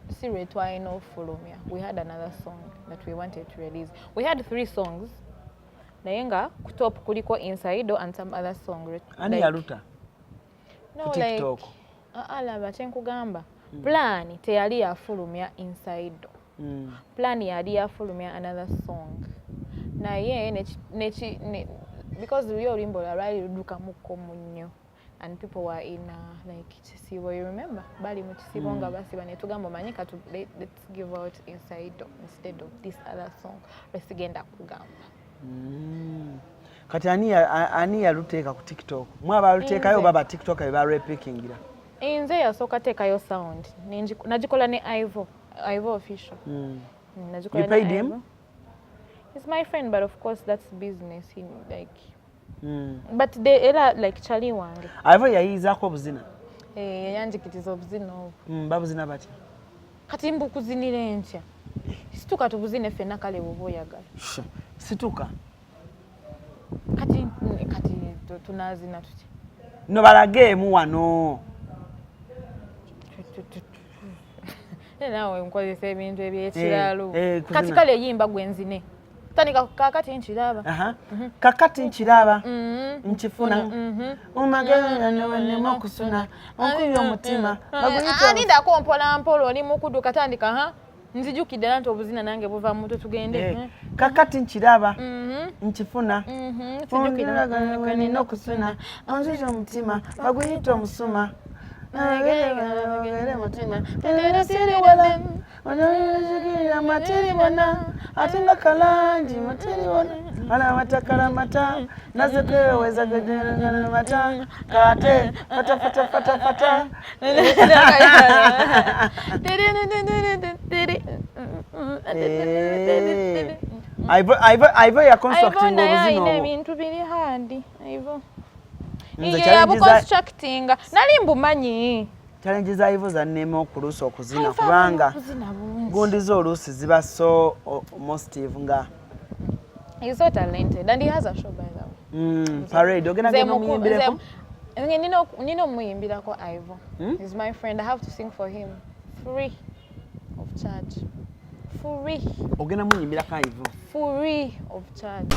Speaker 1: sirwe twalina ofulumya we had another song that we wanted to release we had 3 songs naye nga ku top kuliko Inside and some other song
Speaker 2: ani yaluta
Speaker 1: no like alaba kyenkugamba plan teyali yafulumya Inside plan yali yafulumya another song naye because we oluyimba lwali luddukamukko munnyo and people were in like kisibo, you remember bali mu kisibo nga basiba ne tugamba manye katu let's give out inside instead of this other song let's genda kugamba
Speaker 2: kati ani yaluteeka ku TikTok mwaba luteekayo baba TikTok eba repikingira
Speaker 1: inze yasooka teekayo sound nagikola ne Ivo official
Speaker 2: you paid him?
Speaker 1: He's my friend, but of course that's business. He like, but they era like Charlie wange.
Speaker 2: Ivo yayizaako obuzina.
Speaker 1: Yanjikitiza obuzina obwo.
Speaker 2: Babuzina bati.
Speaker 1: Kati mbu kuzinire ntya. Situka tubuzine ffenna kale bwoba oyagala.
Speaker 2: Situka.
Speaker 1: Kati tunazina tuti.
Speaker 2: No balage emu wano.
Speaker 1: Nawe nkozesa ebintu ebyekiraalo. Kati kale yimba gwenzine. Tanika kakati nchiraba.
Speaker 2: Kakati nchiraba. Nchifuna. Umagana ne mokusuna. Onkuyo mutima.
Speaker 1: Aninda kompola mpolo oli mukudu katandika nzijukide nanto obuzina nange buva mutu tugende.
Speaker 2: Kakati nchiraba. Nchifuna. Nzijukide ne nokusuna. Onkuyo mutima. Baguyito musuma. Nagere mutima. Siri wala. Wanajikira matiri wana. Atinga kalanji matiri wana. Ala matakala mata. Nazepewe weza gajana mata. Kate. Fata. Ivo ya constructing obuzino.
Speaker 1: Ivo bintu biri handi. Ivo. Iye constructing. Nalimbu manyi.
Speaker 2: Challenges za Ivo za neme okulusa okuzina kubanga gundi zo olusi ziba so mostive nga.
Speaker 1: He's so talented and he has a show by the way.
Speaker 2: Parade ogena gena muyimbireko.
Speaker 1: Nino muyimbirako Ivo. He's my friend. I have to sing for him free of charge. Free.
Speaker 2: Ogena muyimbirako Ivo.
Speaker 1: Free of charge.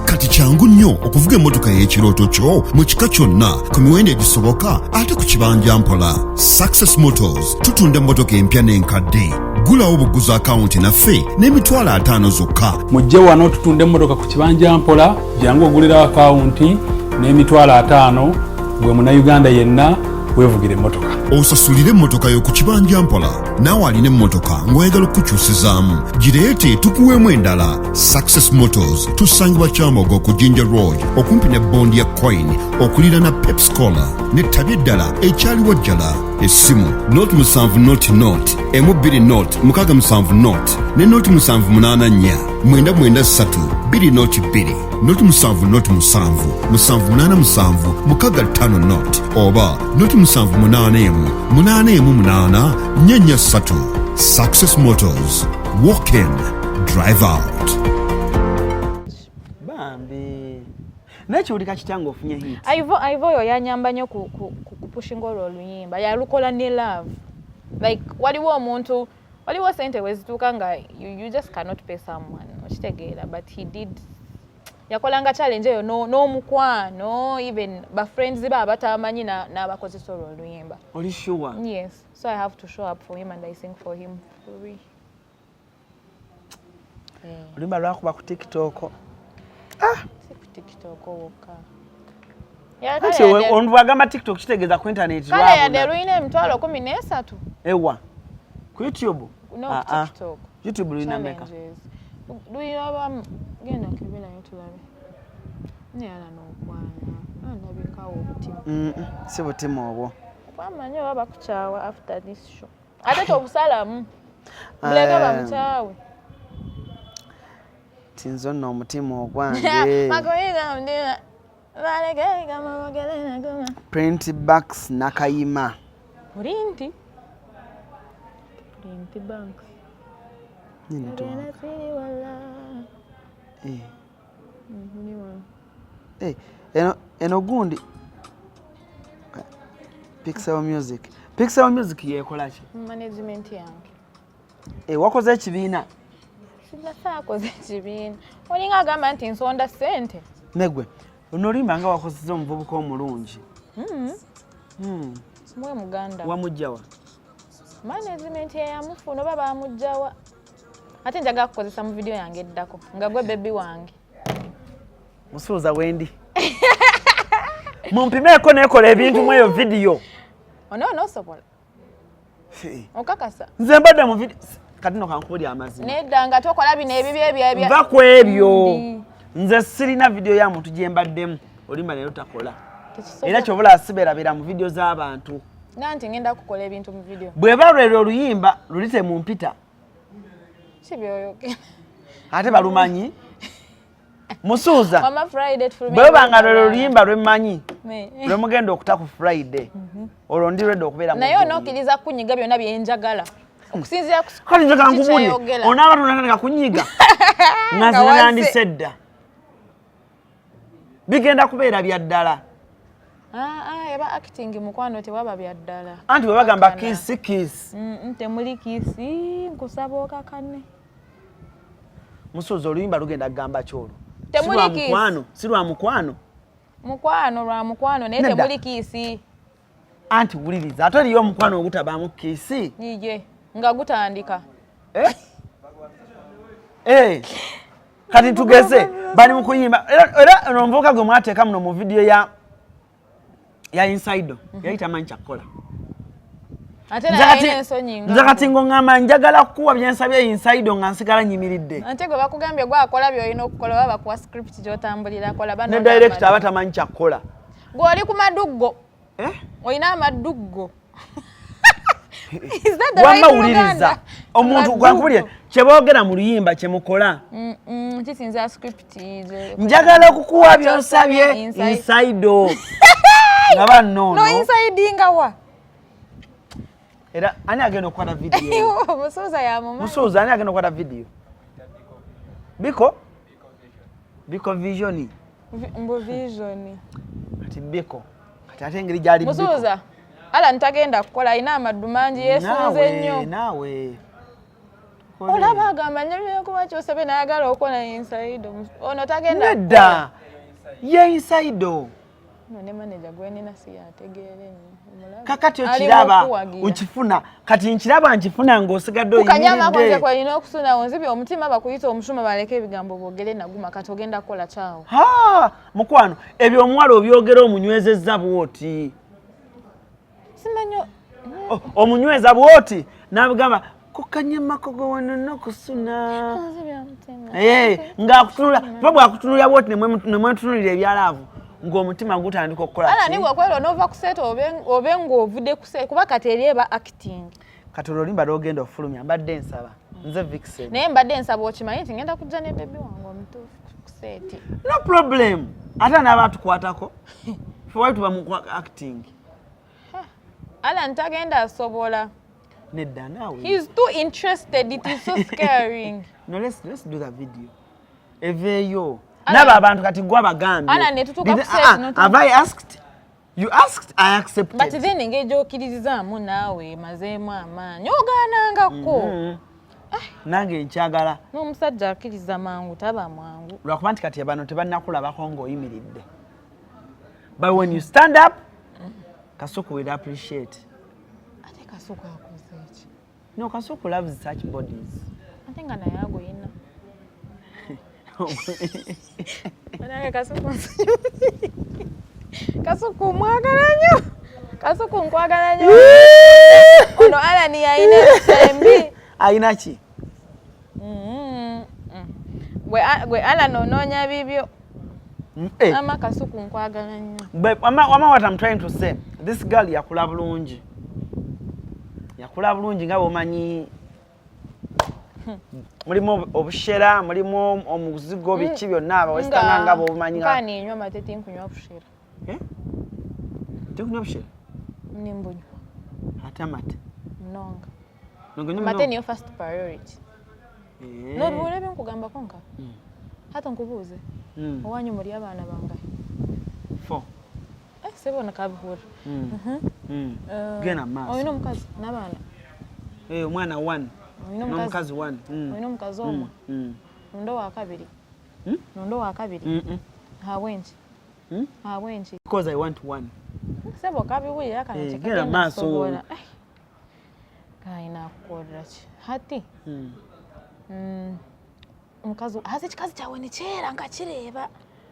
Speaker 4: Kati kyangu nnyo okuvuga emmotoka y'ekirooto kyo mu kika kyonna ku miwendo egisoboka ate ku kibanja mpola. Success Motors tutunda emmotoka empya n'enkadde. Gulawo buguza akawunti naffe n'emitwalo 5 zokka.
Speaker 5: Mujje wano tutunda emmotoka ku kibanja mpola jangu ogulira akawunti n'emitwalo 5 gwe Munnayuganda yenna weevugira emmotoka.
Speaker 4: Osasulire emmotoka yo ku kibanja mpola naawe alina emmotoka ng'oyagala okukyusizaamu gireete tukuweemu endala. Success Motors tusangibwa Kyambogo ku Ginger Road okumpi ne bondi ya Coin okulira na Pepsi-Cola n'ettabi eddala ekyaliwo Jjala. Essimu not 7 not emu 2 not 67 not ne not 784 993 2 not 2 not 7 not 7 787 65 not oba not 781 8 8 Success Motors. Walk in, drive out.
Speaker 2: Bambi. Nekiwulika kitango ofunye hit.
Speaker 1: Ivo yo yanyamba nnyo kupushinga olwo oluyimba. Yalukola ne love. Like waliwo omuntu waliwo sente wezituuka nga you just cannot pay someone. Okitegeera but he did. Yakolanga challenge eyo n'omukwano even ba friends ba batamanyi n'abakozesa olwo oluyimba.
Speaker 2: Oli sure?
Speaker 1: Yes. So I have to show up for him and I sing for him free.
Speaker 2: Oluyimba lwakuba ku TikTok.
Speaker 1: TikTok woka.
Speaker 2: Ati ondu agamba TikTok kitegeeza ku internet lwabona.
Speaker 1: Kale yade luine emitwalo 13.
Speaker 2: Ewa. Ku YouTube?
Speaker 1: No, TikTok.
Speaker 2: YouTube luina meka.
Speaker 1: Luyaba genda kibela yotulabe. Ne ala n'okwana. Ndabikawo obutima.
Speaker 2: Si butima obwo.
Speaker 1: Bamanyi baba kuchawa after this show. Ate tobusalamu. Mulega bamchawe.
Speaker 2: Tinzo no mutima ogwange.
Speaker 1: Makoyiga ndina. Balegega magelena goma.
Speaker 2: Print Banks Nakayima.
Speaker 1: Print Banks.
Speaker 2: Nini to? Eno gundi. Pixel Music yekola ki?
Speaker 1: Management yange.
Speaker 2: Wakoze ekibiina?
Speaker 1: Sinasaakoze ekibiina. Olinga agamba nti nsonda ssente.
Speaker 2: Negwe, onolimba nga wakozesa omuvubuka omulungi.
Speaker 1: Mwe Muganda.
Speaker 2: Wamujjawa?
Speaker 1: management yamufuna oba bamugjawa ate njaga kukozesa mu video yange eddako nga gwe baby wange
Speaker 2: musuuza wendi mumpimeeko nekola ebintu mu eyo video
Speaker 1: ono osobola okakasa
Speaker 2: nze mbadde mu video kati no kankubuli amazima
Speaker 1: nedda nga tokola bino ebibye
Speaker 2: nva ku ebyo nze sirina video ya muntu gye mbaddemu olimba nayo takola era kyobula asiberabera mu video z'abantu
Speaker 1: nanti ngenda kukola ebintu mu video
Speaker 2: bwe balwera oluyimba lulite mu mpita
Speaker 1: kibyoyoke
Speaker 2: ate balumanyi musuuza
Speaker 1: mama Friday
Speaker 2: bwe banga lwera oluyimba lwemmanyi lwe mugenda okuta ku Friday olwo ndi ready okubeera mu
Speaker 1: naye onokkiriza kunyiga byonna byenjagala okusinzira
Speaker 2: kali nze kankubuli onaaba tonatandika kunyiga nga zinandisedda bigenda kubeera bya ddala
Speaker 1: eba acting mukwano tewaba bya ddala
Speaker 2: anti bwe bagamba kiss
Speaker 1: temuli kisi nkusaba okakane
Speaker 2: musuuza oluyimba lugenda kugamba kyolwo
Speaker 1: temuli kisi
Speaker 2: si lwa mukwano
Speaker 1: lwa mukwano naye temuli kisi
Speaker 2: anti wuliriza ate eriyo omukwano ogutabaamu kisi
Speaker 1: yije nga gutandika
Speaker 2: kati tugeze bali mu kuyimba era ono omuvubuka gwe mwateeka muno mu video ya Inside yayita manyi kyakukola nze kati ng'oŋŋamba njagala kukuwa byensabye Inside nga nsigala nyimiridde
Speaker 1: ate gwe bakugambye gwakola by'olina okukola oba bakuwa script gy'otambulirako
Speaker 2: ne director aba tamanyi kyakukola
Speaker 1: gwe oli ku maduggo olina amaduggo
Speaker 2: wamawuliriza omuntu gwankubulye kyeboogera mu luyimba kyemukola
Speaker 1: kisinza script
Speaker 2: njagala okukuwa byonsabye Inside nga bannono
Speaker 1: Inside nga wa
Speaker 2: era ani agenda okukwata video
Speaker 1: musuuza yamuma
Speaker 2: musuuza ani agenda okukwata video biko vision
Speaker 1: mbu vision
Speaker 2: kati biko kati ate engeri gyali biko
Speaker 1: musuuza ala ntagenda kukola alina amaddu mangi yeesunze nnyo
Speaker 2: naawe
Speaker 1: olaba agamba nnyo kuba kyosebe nayagala okukola Inside ono tagenda
Speaker 2: nedda ye Inside
Speaker 1: ne manager gwenina si yategeere
Speaker 2: kakati okiraba ukifuna kati nkiraba nkifuna ng'osigadde oyimiridde
Speaker 1: kukanyama kwanze kwalina okusuna onzibye omutima bakuyita omushuma baleke ebigambo boogere naguma kati ogenda kukola kyawo
Speaker 2: mukwano ebyo omuwala obyogera omunywezezza bwoti
Speaker 1: simanyo
Speaker 2: omunyweza bwoti n'abigamba kukanyama kogowano nokusuna ng'akutunula pa bwakutunulira bwoti nemwetunulira ebyalaavu ng'omutima gutandika okukola
Speaker 1: ala ni bwakwera onova kuseta obe ng'ovudde kuseta kuba kati eri eba acting
Speaker 2: kati olwolimba lwogenda ofulumya mbadde nsaba nze Vixen
Speaker 1: naye mbadde nsaba okimanyi nti ngenda kujja ne bebi wange omutuufu kuseti
Speaker 2: no problem ate anaaba atukwatako fewali tuba mu acting
Speaker 1: ala ntagenda asobola
Speaker 2: nedda naawe
Speaker 1: he's too interested it is so scaring
Speaker 2: no let's do the video eveeyo naba abantu kati gwa bagambye
Speaker 1: ala ne tutuka kuseti
Speaker 2: have I asked you asked I accepted
Speaker 1: but then engage okkirizizaamu naawe mazeemu amaanyi ogaanangako
Speaker 2: nange nkyagala
Speaker 1: n'omusajja akkiriza mangu taba mwangu
Speaker 2: lwakuba nti kati abano tebannakulabako ng'oyimiridde but when you stand up Kasuku will appreciate
Speaker 1: ate Kasuku akoze ki
Speaker 2: no Kasuku loves such bodies
Speaker 1: ate nga naye agoyina Manake Kasuku mwagala nnyo Kasuku nkwagala nnyo ono ala ni ayina sembi
Speaker 2: ayina ki
Speaker 1: gwe ala nononya bibyo ama Kasuku nkwagala nnyo
Speaker 2: wama what I'm trying to say this girl yakula bulungi nga bomanyi mulimu obushera mulimu omuzigo biki byonna abawestanga nga bobumanyi
Speaker 1: nkani nywa matete nkunywa bushera
Speaker 2: tekunywa bushera
Speaker 1: nimbunywa
Speaker 2: ate amate
Speaker 1: mnonga mate niyo first priority nobule byenkugambako nka hata nkubuuze owanyu muli abaana bangahe
Speaker 2: 4
Speaker 1: sebona kabihura
Speaker 2: gena maaso
Speaker 1: oyina omukazi n'abaana
Speaker 2: omwana 1 n'omukazi 1
Speaker 1: oyina omukazi omwe nondo wa kabiri habwenki
Speaker 2: because I want one
Speaker 1: sebo kabiwulira kana
Speaker 2: gena maaso
Speaker 1: kaina kukodera ki hati omukazi hasi ekikazi kyawe ni kyera nga kireeba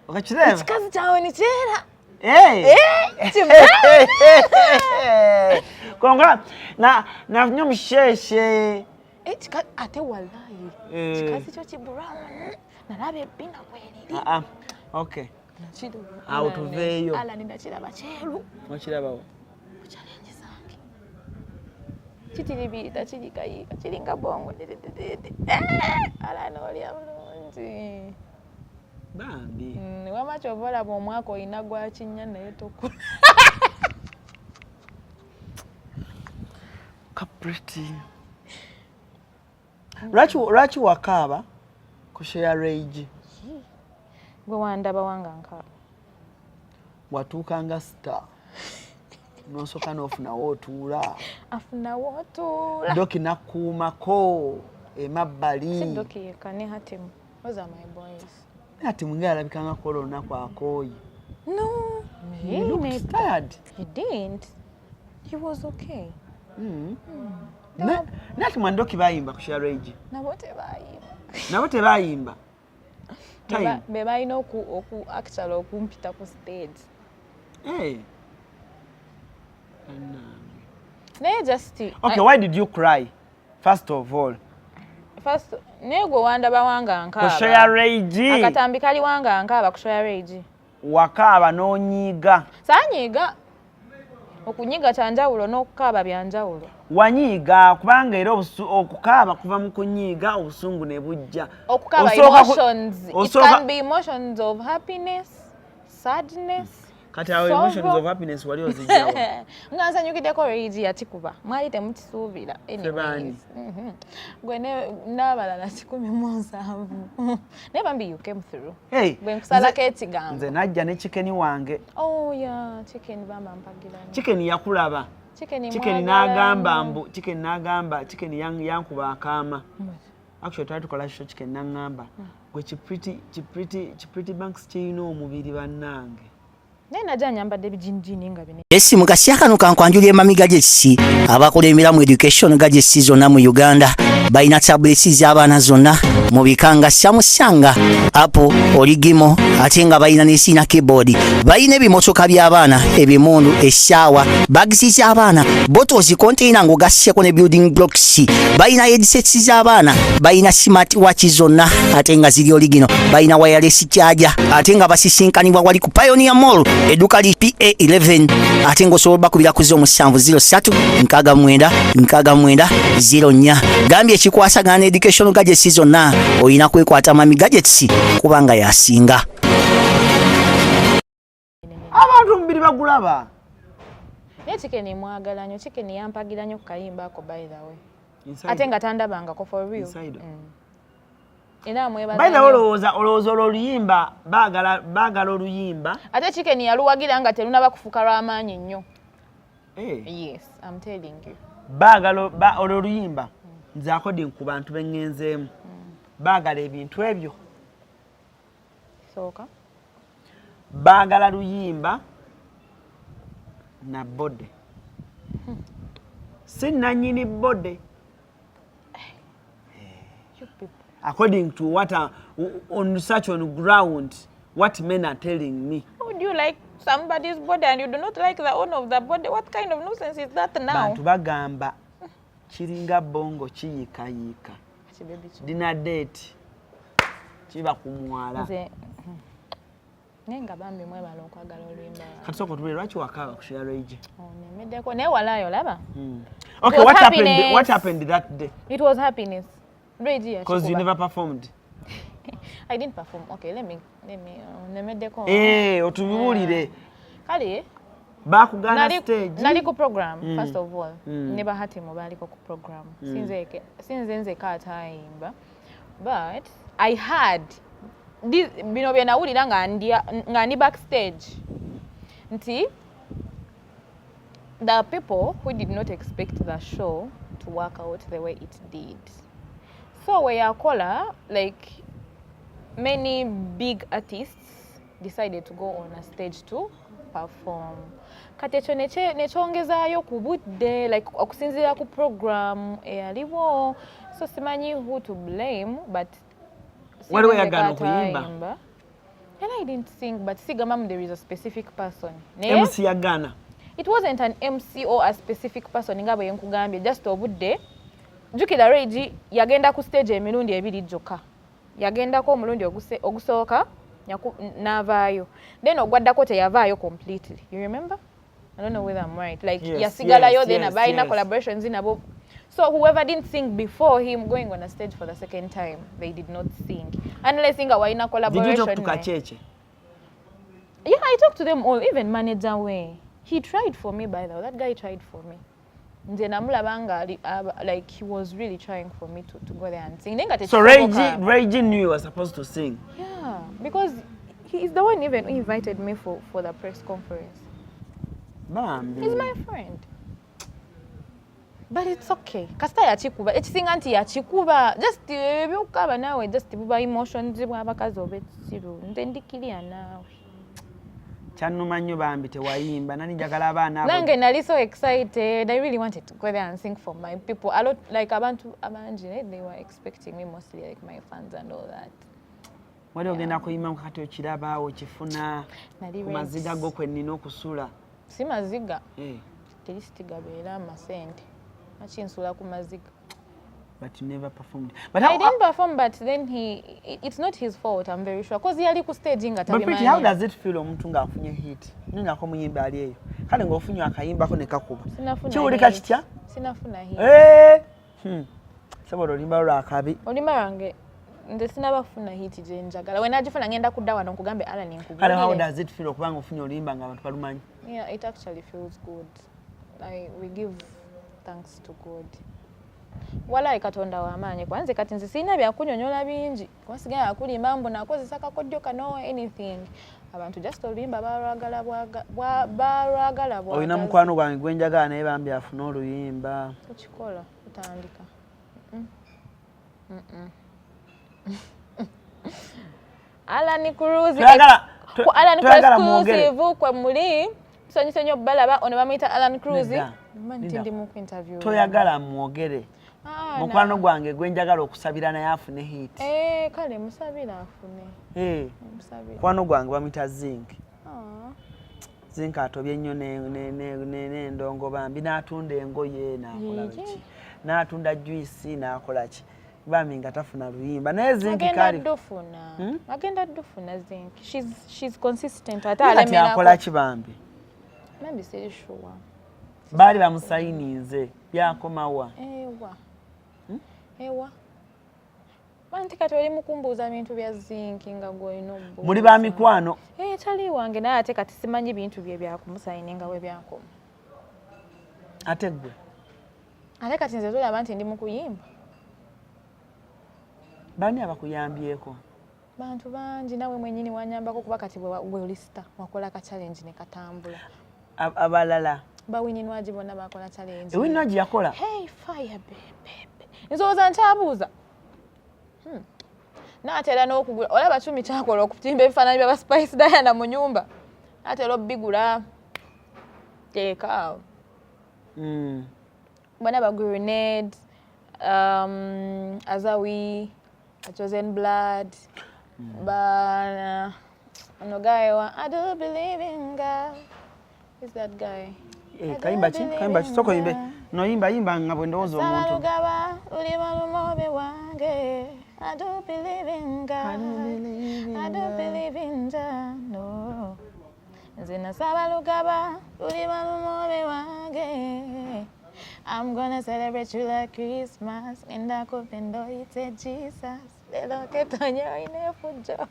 Speaker 2: okakireba
Speaker 1: ekikazi kyawe ni kyera
Speaker 2: konga nafunye omusheshe
Speaker 1: ate wallahi ekikazi kyo kibrown nalaba ebbina bweriri
Speaker 2: okay awo tuveeyo
Speaker 1: ala ninakiraba kyeru
Speaker 2: okirabawo
Speaker 1: challenge zange kitiribita kirikayiika kiringa bongo ala noolya bulungi
Speaker 2: bambi
Speaker 1: wama kyova olaba omwaka olina gwakinya naye tokula
Speaker 2: kapriti lwaki wakaaba ku share rage
Speaker 1: gwe wandaba wanga nkaaba
Speaker 2: watuukanga star nosooka n'ofunawo otuula
Speaker 1: afunawo otuula
Speaker 2: doki nakkuumako emabbali
Speaker 1: si doki yekka ne hatimu those are my boys
Speaker 2: ati mwingi alabikanga kukola olunaku akooyi
Speaker 1: no
Speaker 2: he looked tired
Speaker 1: he didn't he was okay
Speaker 2: nati mwandoki bayimba ku share rage
Speaker 1: nabo tebayimba
Speaker 2: nabo tebayimba
Speaker 1: be balina actually okumpita ku stage naye just
Speaker 2: okay why did you cry first of all
Speaker 1: naye gwe wandaba wanga nkaaba
Speaker 2: ku share rage
Speaker 1: akatambi kali wanga nkaaba ku share rage
Speaker 2: wakaaba n'onyiiga
Speaker 1: saanyiiga okunyiga kyanjawulo n'okukaaba byanjawulo
Speaker 2: wanyiiga kubanga era okukaaba kuva mu kunyiiga obusungu ne bujja
Speaker 1: okukaaba emotions it can be emotions of happiness sadness
Speaker 2: kati awo emotions of happiness wali ozijjawo
Speaker 1: nga nsanyukiddeko rage yatikuba mwali temukisuubira gwe n'abalala 17 naye bambi you came through bwe nkusalako ekigambo
Speaker 2: nze najja ne chikeni wange
Speaker 1: chicken bamba mpagirana
Speaker 2: chikeni yakulaba chikeni n'agamba chikeni yankuba akaama actually twali tukola kisho chikeni n'angamba gwe kipriti banks kirina omubiri bannange
Speaker 1: naye najja nyambadde bijinijini nga bine
Speaker 3: esi mu kasya kano kankwanjulira emamiga gy'ekisi abakola emiramu education gadgets zonna mu Uganda balina tablets z'abaana zonna mu bika nga Samsung, Apple, Origimo ate nga balina n'esiina keyboard. Balina ebimotoka by'abaana, ebimundu, essaawa, bags z'abaana, bottles, container ng'ogasseko ne building blocks. Balina headsets z'abaana, balina smart watch zonna ate nga ziri Origino. Balina wireless charger ate nga basisinkanibwa wali ku Pioneer Mall edduka li PA11 ate ng'osobola bakubira ku 0706696904. Gambye ekikwasagana education gadgets zonna olina kwekwata Mami Gadgets kubanga yasinga.
Speaker 2: Abantu mbiri bagulaba.
Speaker 1: Ne chicken mwagala nnyo, chicken yampagira nnyo kayimba ako by the way. Ate nga tandabangako for real. Ina mwebaza.
Speaker 2: By the way olowooza oluyimba baagala oluyimba.
Speaker 1: Ate chicken yaluwagira nga teluna bakufuka lw'amaanyi nnyo. Yes, I'm telling you.
Speaker 2: Baagala oluyimba. Nze according ku bantu bengenzeemu. Baagala ebintu ebyo.
Speaker 1: Soka.
Speaker 2: Baagala luyimba na bode. Sinanyini bode. According to what on such on ground, what men are telling me.
Speaker 1: Would you like somebody's body and you do not like the owner of the body? What kind of nonsense is that now?
Speaker 2: Bantu bagamba chiringa bongo chiyikayika. Dinner date. Chiba kumwala.
Speaker 1: Nenga bambi mwebala okwagala oluyimba.
Speaker 2: Kati soko tubere lwaki wakaba ku share rage.
Speaker 1: Nemedeko ne walayo laba.
Speaker 2: Okay, what happened that day?
Speaker 1: It was happiness. Rage.
Speaker 2: Because you never performed.
Speaker 1: I didn't perform. Okay, let me nemedeko.
Speaker 2: Otubiwulire.
Speaker 1: Kale
Speaker 2: bakugana stage.
Speaker 1: Nali ku program first of all. Never had him bali ku program. Since nze katayimba. But I had this bino bye nawulira nga ndi backstage. Nti the people who did not expect the show to work out the way it did. So we are caller, like many big artists decided to go on a stage to perform. kati ekyo nekyongezaayo ku budde like okusinziira ku program eyaliwo so simanyi who to blame but
Speaker 2: waliwo yagaana okuyimba
Speaker 1: and I didn't sing but sigamamu there is a specific person
Speaker 2: MC yagaana
Speaker 1: it wasn't an MC or a specific person nga bwe nkugambye just obudde jukira Regi yagenda ku stage emirundi ebiri jokka yagendako omulundi ogusooka n'avaayo then ogwaddako teyavaayo completely you remember I don't know whether I'm right like yasigalayo then abayina collaborations nabo so whoever didn't sing before him going on a stage for the second time they did not sing unless nga wayina collaboration.
Speaker 2: Did you talk to Kacheche?
Speaker 1: Yeah, I talked to them all, even manager way he tried for me by the way that guy tried for me nze namulabanga like he was really trying for me to go there and sing. So
Speaker 2: Regi knew you were supposed to sing.
Speaker 1: Yeah, because he is the one even who invited me for the press conference.
Speaker 2: Bambi.
Speaker 1: He's my friend. But it's okay. Kasta yachikuba. Ekisinga nti yachikuba. Just byokaba nawe just buba emotions bwabakazi obetsiru. Nze ndikiriya nawe.
Speaker 2: Chanuma nnyo Bambi tewayimba nani njagala abaana abo.
Speaker 1: Nange nali so excited. I really wanted to go there and sing for my people. A lot like abantu abanji they were expecting me mostly like my fans and all that.
Speaker 2: Wali ogenda kuyimba kati okirabaawo kifuna ku maziga go kwenina okusula.
Speaker 1: Si maziga. Terisiga beera amasente. Achinsula ku maziga.
Speaker 2: But you never performed.
Speaker 1: But I didn't perform, but then it's not his fault, I'm very sure. Because he ali ku stage nga tabimanyi.
Speaker 2: But Pretty, how does it feel omuntu nga afunye hit? Ninga ko muyimba ali eyo. Kale ng'ofunye akayimba ko ne kakuba. Kiwulika kitya?
Speaker 1: Sinafuna hit.
Speaker 2: Sabola olimba lwa akabi.
Speaker 1: Olimba lwange nze sinabafuna hit gye njagala. When agifuna ngenda kudda wano nkugambe ala ninkugulire.
Speaker 2: Kale how does it feel okubanga ofunye olimba nga abantu balumanyi?
Speaker 1: Yeah, it actually feels good. We give thanks to God. Wala ikatonda wamaanyi kwanze kati nze sina bya kunyonyola bingi kwasigala akulimba mbu nakozesa kakodyo kano anything abantu just olimba baragala bwa
Speaker 2: oyina mukwano gwange gwenjagala naye Bambi afuna oluyimba
Speaker 1: ukikola utandika Alan Cruz exclusive kwa muli sonyisenyo balaba ono bamuyita Alan Cruz ndi mu interview
Speaker 2: toyagala muogere mukwano gwange gwenjagala okusabira naye afune hit
Speaker 1: kale musabira afune musabira
Speaker 2: mukwano gwange bamuyita Zinc Zinc atobye nnyo ne ndongo Bambi n'atunda engoye n'akola ki n'atunda juice n'akola ki Bambi nga tafuna luyimba naye Zinc kali
Speaker 1: agenda dufuna Zinc she's consistent atalemera
Speaker 2: akola ki Bambi
Speaker 1: maybe say sure
Speaker 2: bali bamusayininze byakomawa
Speaker 1: ewa banti kati oli mukumbuuza bintu bya Zinc nga gwolina obbo
Speaker 2: muli ba mikwano
Speaker 1: tali wange naye ate kati simanyi bintu bye byakumusayininga we byakoma
Speaker 2: ate gwe
Speaker 1: ate kati nze tulaba nti ndi mu kuyimba
Speaker 2: bani abakuyambyeko
Speaker 1: bantu bangi nawe mwenyini wanyambako kuba kati gwe oli star wakola ka challenge ne katambula
Speaker 2: abalala
Speaker 1: bawinninwaji bonna bakola challenge
Speaker 2: ewinninwaji yakola
Speaker 1: hey fire baby nzooza nkyabuuza naatera n'okugula olaba Chumi kyakola okutimba ebifaananyi bya Spice Diana mu nyumba naatera obbigula teeka bonna ba Grenade Azawi Chosen Blood no guy I do believe in God. Who's that guy?
Speaker 2: Kayimba chi soko yimbe no yimba nga bwendozo omuntu
Speaker 1: Salugaba uli malumobe wange I do believe in God I do believe in God no Nzina Salugaba uli malumobe wange I'm gonna celebrate you like Christmas Nenda kupendo ite Jesus Lelo ketonyo inefujo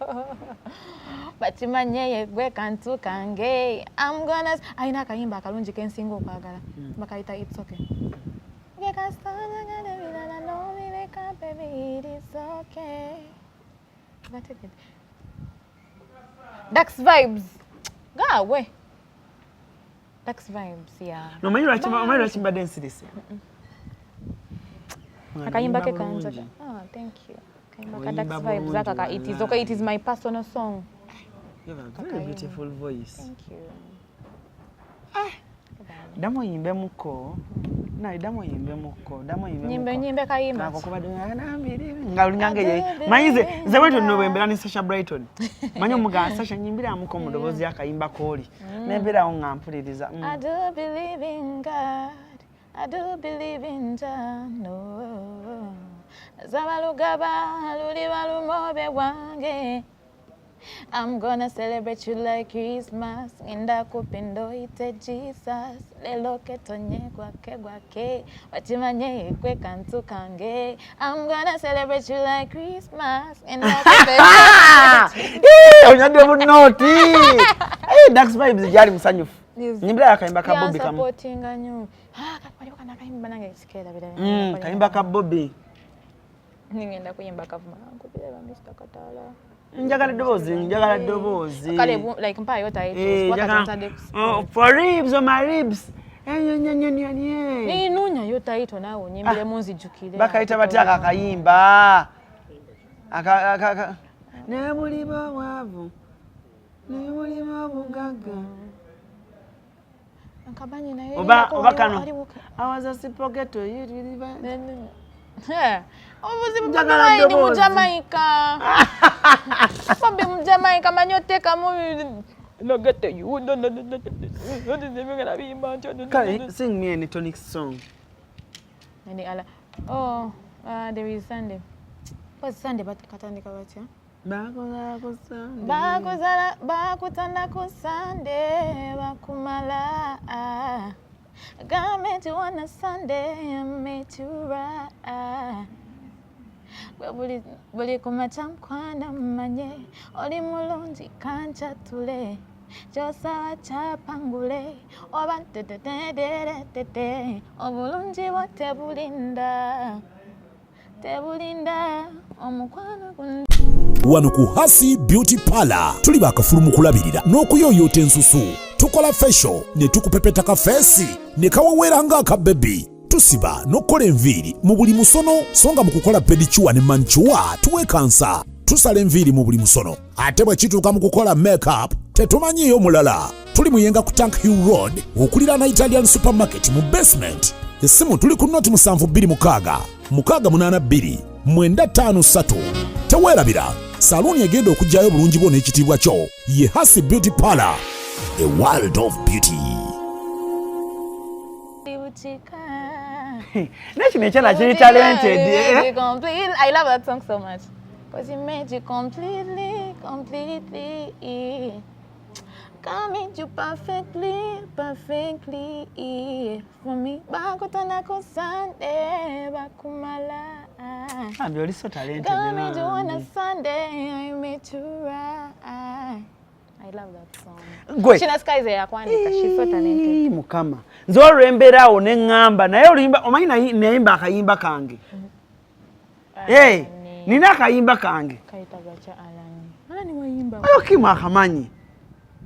Speaker 1: Bachimanye yegwe kantu kange I'm gonna aina kayimba akalungi kensinga okwagala bakaita it's okay Gekastanya ngane bila no mileka baby it is okay That's it Dax vibes gawe Dax vibes yeah
Speaker 2: no manyi chimba dance this
Speaker 1: akayimba ke kanja thank you Dax vibes akaka it is okay it is my personal song
Speaker 2: you have a very beautiful voice
Speaker 1: thank you
Speaker 2: Damo yimbe muko. Na damo yimbe muko. Damo yimbe muko.
Speaker 1: Nyimbe kayimba.
Speaker 2: Nako kuba nambiri. Ngalunyange ye. Mayize zewetu November ni Sasha Brighton. Manyo muga Sasha nyimbira muko mudobozi yakayimba koli. Nembera ongampuliriza.
Speaker 1: I do believe in God. I do believe in Jah. No. Zabalugaba luli balumobe wange. I'm gonna celebrate you like Christmas. Inda kupendo ite Jesus. Lelo ketonye gwake. Watimanye kwe kantu kange. I'm gonna celebrate you like Christmas. Inda kupendo.
Speaker 2: Onyande bunoti. Dax vibes jari musanyufu. Nyimbira yakayimba ka Bobby kamu.
Speaker 1: Supporting anyu. Kapali kana kayimba nange sikela bidala.
Speaker 2: Kayimba ka Bobby.
Speaker 1: Ningenda kuyimba kavuma kupira Mr. Katala.
Speaker 2: Njagala dobozi.
Speaker 1: Kale like mpa yota ito.
Speaker 2: For ribs or my ribs.
Speaker 1: Ni nunya yota ito nawo nyimbire munzi jukire.
Speaker 2: Bakaita bataka akayimba. Aka ne muliba wavu. Ne muliba bugaga.
Speaker 1: Nkabanye na yeye.
Speaker 2: Oba kano. Awaza sipoketo yiri.
Speaker 1: Obuzi mjamaica ni mujamaika. Fambe mujamaika manyoteka mu nogete you no.
Speaker 2: Sing me any tonic song.
Speaker 1: Any ala. Oh, there is Sunday. What's Sunday but katandika batya? Bakutanda ku Sunday bakumala. God made you on a Sunday and made you right. Buli kumachamkwana manye oli mulungi kancha tule josa chapangule oba tete obulungi bote bulinda omukwano
Speaker 4: wano ku Hasi Beauty Parlor tuli bakafulumu kulabirira n'okuyoyota ensusu tukola facial ne tukupepeta ka face ne kawawera nga aka baby tusiba n'okola enviiri mu buli musono songa mu kukola pedicure ne manicure tuwekansa tusala enviiri mu buli musono ate bwe kituuka mu kukola makeup tetumanyiyo mulala tuli muyenga ku Tank Hill Road okulira na Italian Supermarket mu basement essimu tuli ku noti 72 682 953 teweerabira saluni egenda okujjayo bulungi bwo n'ekitiibwa kyo ye Hasi Beauty Parlor, a world of beauty.
Speaker 2: Talented.
Speaker 1: I love that song so much because it made you completely. God made you perfectly for me. Bakutana ku Sunday bakumala.
Speaker 2: You're so talented.
Speaker 1: God made you on a Sunday, I made you right. I love that song. Shina Skies yakwandika, she's so talented.
Speaker 2: Mukama. Nzo remberawo ne ngamba naye olimba omanyi nayimba akayimba kange. Nina akayimba kange.
Speaker 1: Kaita bacha Alani. Alani wayimba.
Speaker 2: Okima akamanyi.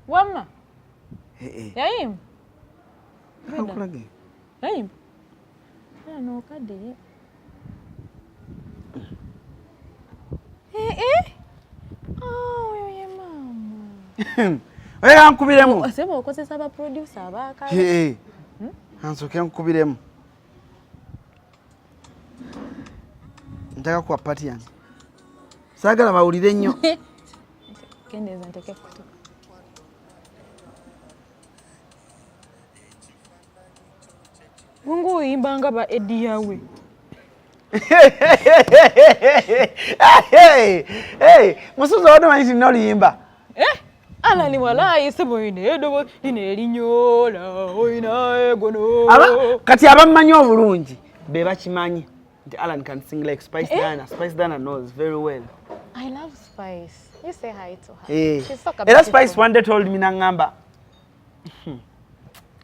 Speaker 1: Wamma. Yayim.
Speaker 2: Akulage.
Speaker 1: Yayim. No kade. Oh, yoye mama.
Speaker 2: Oya nkubiremu.
Speaker 1: Asema okozesa ba producer abaka.
Speaker 2: Ansoke nkubiremu. Ndaka kwa party yange. Sagala bawulire nnyo.
Speaker 1: Kendeza nteke kutu. Mungu imbanga ba Eddie yawe.
Speaker 2: Hey, musuzo wano manyi noliyimba.
Speaker 1: Alani walayi sebo inedo inelinyola oina egono.
Speaker 2: Kati abamanyi obulungi be bakimanyi nti Alan can sing like Spice Dana. Spice Dana knows very well.
Speaker 1: I love Spice. You say hi to her.
Speaker 2: She's so beautiful. That Spice one day told me nangamba.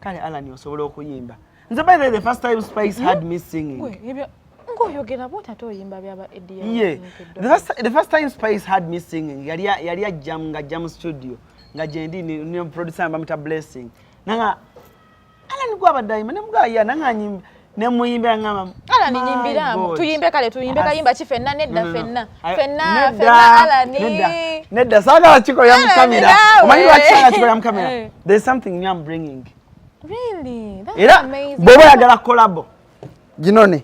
Speaker 2: Kale Alan yosobola okuyimba. Nze by the first time Spice had me singing. Yeah. The first time Spice had me singing, yali a jam studio. Nga jendi ni producer mbamita Blessing. Nanga Alan gwa badayima nemga ya nanga nyimba nemuyimbe ngama.
Speaker 1: Alan nyimbira tuyimbe kayimba chi fenna nedda Alan
Speaker 2: nedda saga chiko ya mkamera. Omanyi wa changa chiko ya mkamera. There's something I'm bringing.
Speaker 1: Really? That's
Speaker 2: Era
Speaker 1: amazing.
Speaker 2: bw'oba oyagala collabo ginone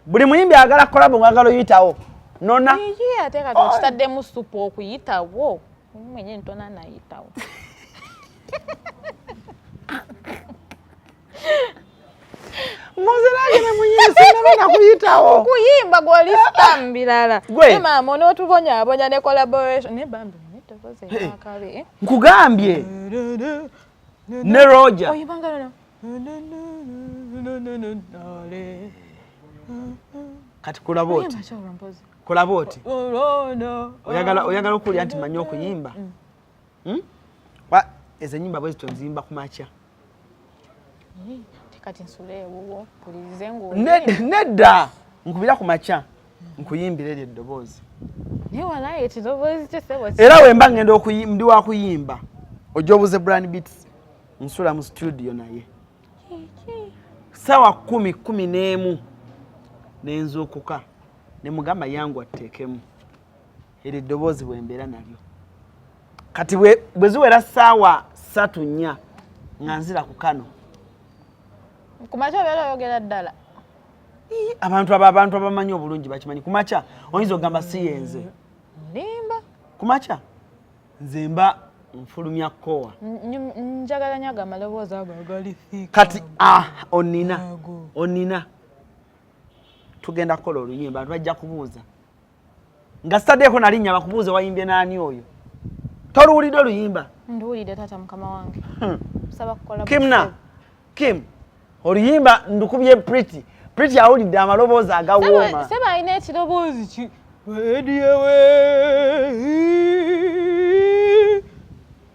Speaker 2: buli muyimbi ayagala collabo mwagala oyitawo nona
Speaker 1: ate kati okitaddemu supu okuyitawo mwenye ntona nayitawo
Speaker 2: muziragene munyinsinabana kuyitawo
Speaker 1: okuyimba gw'olisitamu birala
Speaker 2: Gwe.
Speaker 1: maama onootubonyabonya ne collaboration ne bambi netokozeakabi
Speaker 2: nkugambye ne Roger
Speaker 1: oyibanga nono
Speaker 2: kati kulaboti kulaboti oyagala okulya nti manyi okuyimba ezo ennyimba bwe zito nzimba ku makya
Speaker 1: kati nsuleewuwo pulirize ngo
Speaker 2: nedda nkubira ku makya nkuyimbira eryo eddoboozi
Speaker 1: newala ekidoboozi kyesebo
Speaker 2: era wemba ngenda ndi wa kuyimba ojja obuze Brand Beats nsula mu studio naye sawa 10:11 nenzuukuka ne mugamba yangu atteekemu eryo eddoboozi bwembeera nalyo kati bwe ziwera ssaawa 3:04 nga nzira ku kano
Speaker 1: kumakya obeera oyogera ddala
Speaker 2: abantu abamanyi obulungi bakimanyi kumakya oyinza okugamba si yenze
Speaker 1: limba
Speaker 2: kumakya nze mba nfulumya kkowa
Speaker 1: njagala nyo agamba loboozi ago agalifika
Speaker 2: kati onina tugenda kukola oluyimba abantu bajja kubuuza nga sitaddeeko nalinnya bakubuuza wayimbye naani oyo toluwulidde oluyimba
Speaker 1: nduwulidde taata mukama wange saba kukola
Speaker 2: Kim oluyimba ndukubye Pretty awulidde amaloboozi agawooma
Speaker 1: seba alina ekiroboozi ki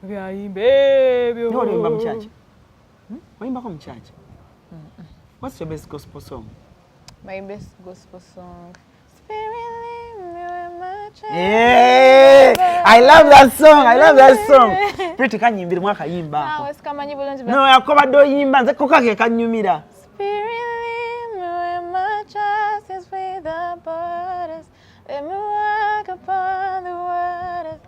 Speaker 1: byayimba ebyo
Speaker 2: oyimba mukyaki oyimbako mukyaki what's your best gospel song
Speaker 1: my best gospel song Spirit lead me where my
Speaker 2: I love that song Pretty kanyimbira mwaka yimba
Speaker 1: awe sikamanyi bulungi
Speaker 2: no yakobadde oyimba nze kokake kanyumira
Speaker 1: Spirit lead me where my trust is without borders let me walk upon the waters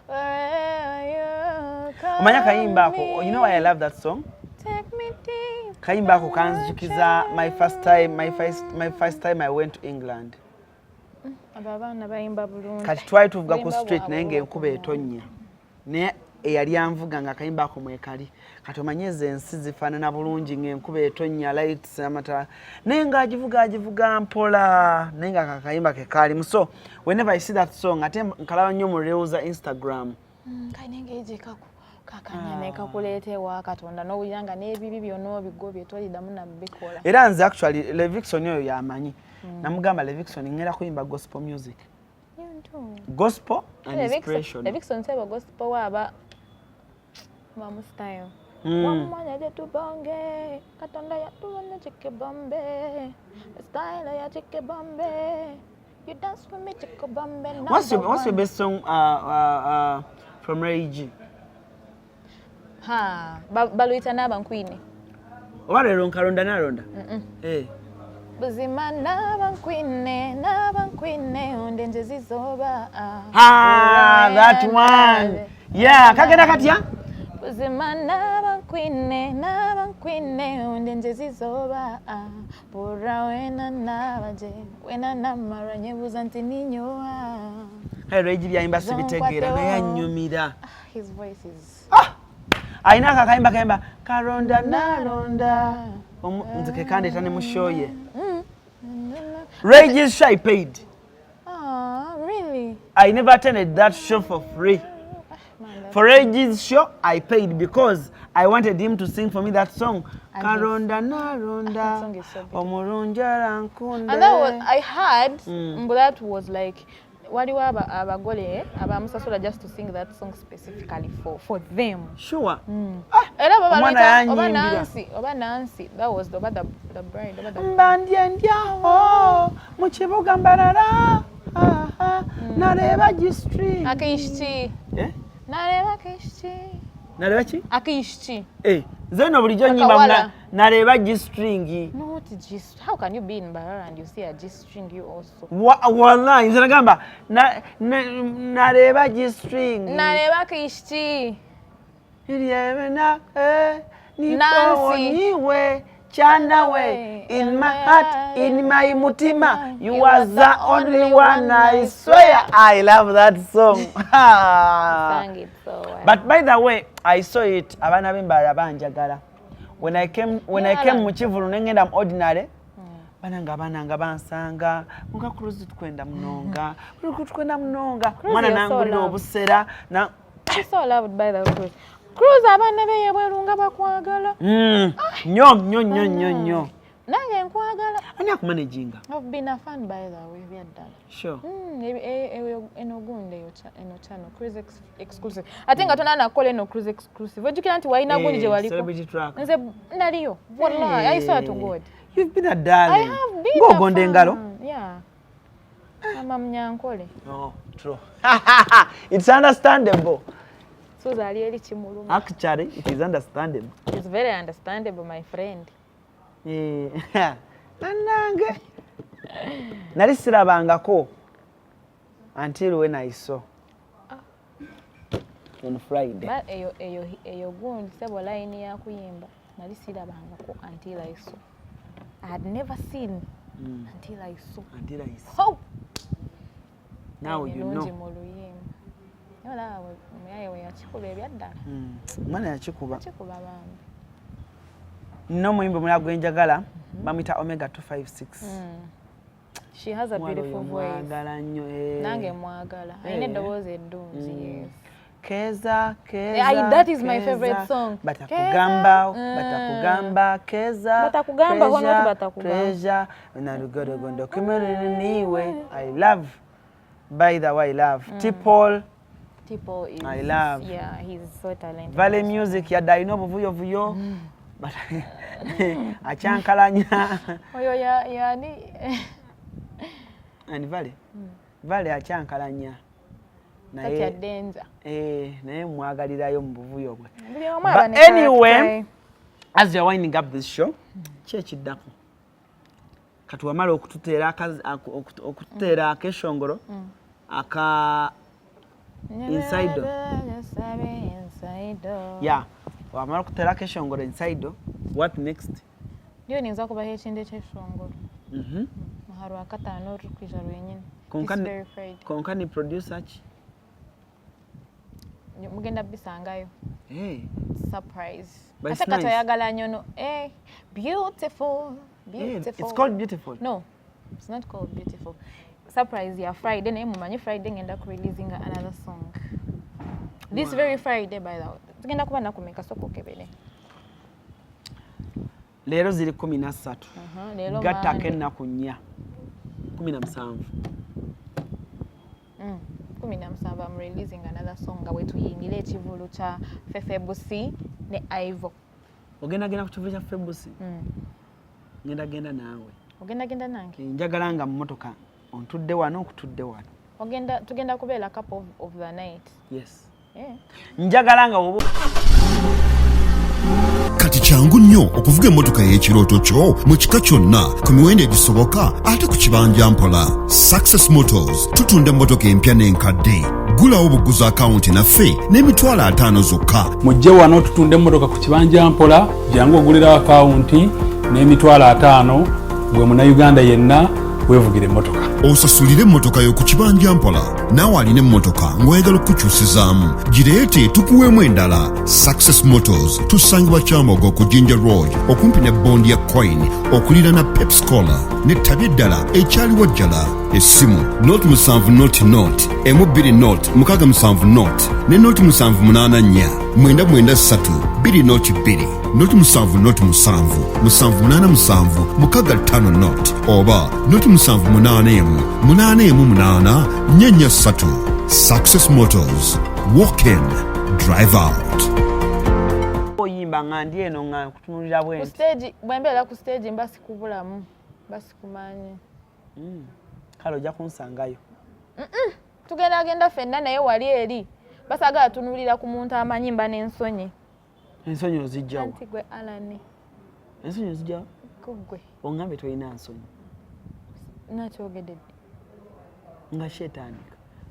Speaker 1: wherever you call
Speaker 2: omanya kayimba ako you know why I love that song
Speaker 1: take me deep
Speaker 2: kayimba ako kanzijukiza my first time I went to England
Speaker 1: abo abaana bayimba bulungi
Speaker 2: kati twali tuvuga ku street naye ng'enkuba etonnya naye eyali anvuga nga akayimba ako mwekali kati omanye ezo ensi zifaanana bulungi ng'enkuba etonnya lights amatala naye ng'agivuga mpola naye nga kakayimba ke kaalimu so whenever I see that song ate nkalaba nnyo mu reels za Instagram
Speaker 1: kainengejekako kakanyane kakuleetewa katonda n'owulira nga n'ebibi byonna obigobye toliddamu nabikola
Speaker 2: era nze actually Levikson oyo yamanyi namugamba Levikson ngenda kuyimba gospel music gospel and inspiration
Speaker 1: Levikson sebo gospel waba mamu style wamanya jetubonge katonda yatubona chikebombe style ya chikebombe you dance for me chikebombe
Speaker 2: what's your best song from Ray G
Speaker 1: baluyita n'abankwine
Speaker 2: oba leero nkalonda nalonda
Speaker 1: buzima n'abankwine ondenje zizoba
Speaker 2: that one yeah kagenda katya
Speaker 1: buzima n'abankwine ondenje zizoba bora wena namara nyebuza nti ninyowa
Speaker 2: Ray G byayimba sibitegeera naye anyumira
Speaker 1: his voice is
Speaker 2: ayina akakayimba kalonda nalonda nze kekandeeta ne mushoye Ray G's show I paid.
Speaker 1: Really?
Speaker 2: I never attended that show for free. For Ray G's show, I paid because I wanted him to sing for me that song. Karonda na ronda, omurunjara nkunde.
Speaker 1: And that was, I heard, but that was like, waliwo abagole abamusasula just to sing that song specifically for them.
Speaker 2: Sure.
Speaker 1: Era oba Nancy, that was the bride.
Speaker 2: Mbandye ndyaho mu kibuga mbarara nareba G-string.
Speaker 1: Akishchi. Nareba akishchi.
Speaker 2: Nareba ki?
Speaker 1: Akishchi.
Speaker 2: Zeno bulijjo nyimba nareba G-string.
Speaker 1: Not G-string. How can you be in Mbarara and you see a G-string you also?
Speaker 2: Wallahi nze nagamba nareba G-string.
Speaker 1: Nareba akishchi.
Speaker 2: niwe Chanawe, in my heart, in my mutima, you are the only one, I swear. I love that song.
Speaker 1: Sang it so well.
Speaker 2: But by the way, I saw it. Abana bimbara banjagala. When I came mu Kivulu nengenda ordinary. Bananga bansanga muka cruise tukwenda munonga. Tukwenda munonga. Mwana nangulira obusera na
Speaker 1: She's so loved by the cruise. Cruise abana beye bwerunga bakwagala.
Speaker 2: Nyo.
Speaker 1: Nange nkwagala.
Speaker 2: Ani akumanaginga?
Speaker 1: I've been a fan by the way byaddala.
Speaker 2: Sure.
Speaker 1: Enogunde eno channel cruise exclusive. I think atona nakola eno cruise exclusive. Ojukira nti waina gundi je waliko.
Speaker 2: Celebrity track.
Speaker 1: Nze naliyo. Wallahi I swear to God.
Speaker 2: You've been a darling.
Speaker 1: I have been.
Speaker 2: Go gonde ngalo.
Speaker 1: Yeah. Mama mnyankole.
Speaker 2: No, true. It's understandable.
Speaker 1: So zali eri kimuluma.
Speaker 2: Actually, it is understandable.
Speaker 1: It's very understandable, my friend.
Speaker 2: Nanange. Nali sirabangako until when I saw on Friday.
Speaker 1: But eyo gundi sebo line ya kuyimba. Nali sirabangako until I saw. I had never seen until I saw.
Speaker 2: Until I saw.
Speaker 1: Oh.
Speaker 2: Now you know.
Speaker 1: Yola muyaye we yakikuba ebyaddala.
Speaker 2: Mwana yakikuba.
Speaker 1: Yakikuba bambi.
Speaker 2: No muyimba mulago enjagala bamita Omega 256.
Speaker 1: She has a beautiful voice.
Speaker 2: Mwagala nnyo.
Speaker 1: Nange mwagala. Ayina eddoboozi eddungi. Yes.
Speaker 2: Keza.
Speaker 1: That is my favorite song.
Speaker 2: Batakugamba keza.
Speaker 1: Batakugamba hono tu batakugamba.
Speaker 2: Treasure nalugodogondo kumene niwe. I love. By the way, I love T-Paul
Speaker 1: is,
Speaker 2: I love.
Speaker 1: Yeah, he's so talented.
Speaker 2: Valley music ya daino buvuyo. But achankalanya.
Speaker 1: Oyo ya ni.
Speaker 2: And Valley achankalanya.
Speaker 1: Such a danger.
Speaker 2: Naye mwagalirayo mu buvuyo bwe.
Speaker 1: But
Speaker 2: anyway, as you're winding up this show, chekiddako. Katuwamala okututeera akeshongoro aka inside. Yeah. Wamala okuteera akeshongoro inside. What next?
Speaker 1: Ndio ninza kubaho ekinde kyeshongoro. Maharu akataano rukwiza rwenyine.
Speaker 2: Konkani producer ki?
Speaker 1: Mugenda bisangayo. Surprise.
Speaker 2: But
Speaker 1: ate katoyagala nyono. Beautiful.
Speaker 2: It's called Beautiful.
Speaker 1: No, it's not called Beautiful. Surprise, yeah, Friday. Mumanyi Friday ngenda ku releasing another song. This very Friday, by the way. Tugenda kuba na kumeka soko kebele.
Speaker 2: Lero ziri 13.
Speaker 1: Lero
Speaker 2: Gatta kenna kunya. 17.
Speaker 1: 17 I'm releasing another song wetu yingile ekivulu cha Fefe Busi ne Ivo.
Speaker 2: Ogenda ku kivulu cha Fefe Busi? Genda naawe.
Speaker 1: Ogenda nange.
Speaker 2: Njagala nga mmotoka ontudde wano okutudde wano.
Speaker 1: Tugenda kubeera couple of the night.
Speaker 2: Yes.
Speaker 1: Yeah.
Speaker 2: Njagala nga wobo.
Speaker 4: Kati kyangu nnyo okuvuga emmotoka y'ekirooto kyo mu kika kyonna ku miwendo egisoboka ate ku kibanja mpola. Success Motors tutunda emmotoka empya n'enkadde. Gulawo obuguzi akawunti naffe n'emitwalo 5 zokka.
Speaker 5: Mujje wano tutunda emmotoka ku kibanja mpola, jangu ogulira akawunti n'emitwalo 5 gwe Munnayuganda yenna weevugire emmotoka.
Speaker 4: Osasulire emmotoka yo ku kibanja mpola. Naawe alina emmotoka ng'oyagala okukyusizaamu. Gireete tukuweemu endala. Success Motors tusangibwa Kyamogo ku Jinja Road okumpi ne bondi ya Coin okulira na Pepsi Cola n'ettabi eddala ekyaliwo Jjala. Essimu noti 7 noti 2 noti 67 noti ne noti 784 993 2 noti 2 noti 7 noti 7 787 65 noti oba noti 781 818 443. Success Motors. Walk in, drive out.
Speaker 2: Oyimba ngandi eno nga kutunulira bwe.
Speaker 1: Ku stage bwembeera ku stage mbasi kubulamu basi kumanye.
Speaker 2: Kale ojja kunsangayo.
Speaker 1: Tugenda fenna naye wali eri. Basaga tunulira ku muntu amanyimba n'ensonyi.
Speaker 2: Ensonyi ozijjawo.
Speaker 1: Anti gwe Alani.
Speaker 2: Ensonyi ozijjawo?
Speaker 1: Kugwe.
Speaker 2: Ongambe toyina nsonyi.
Speaker 1: Nakyogedde.
Speaker 2: Nga shetani.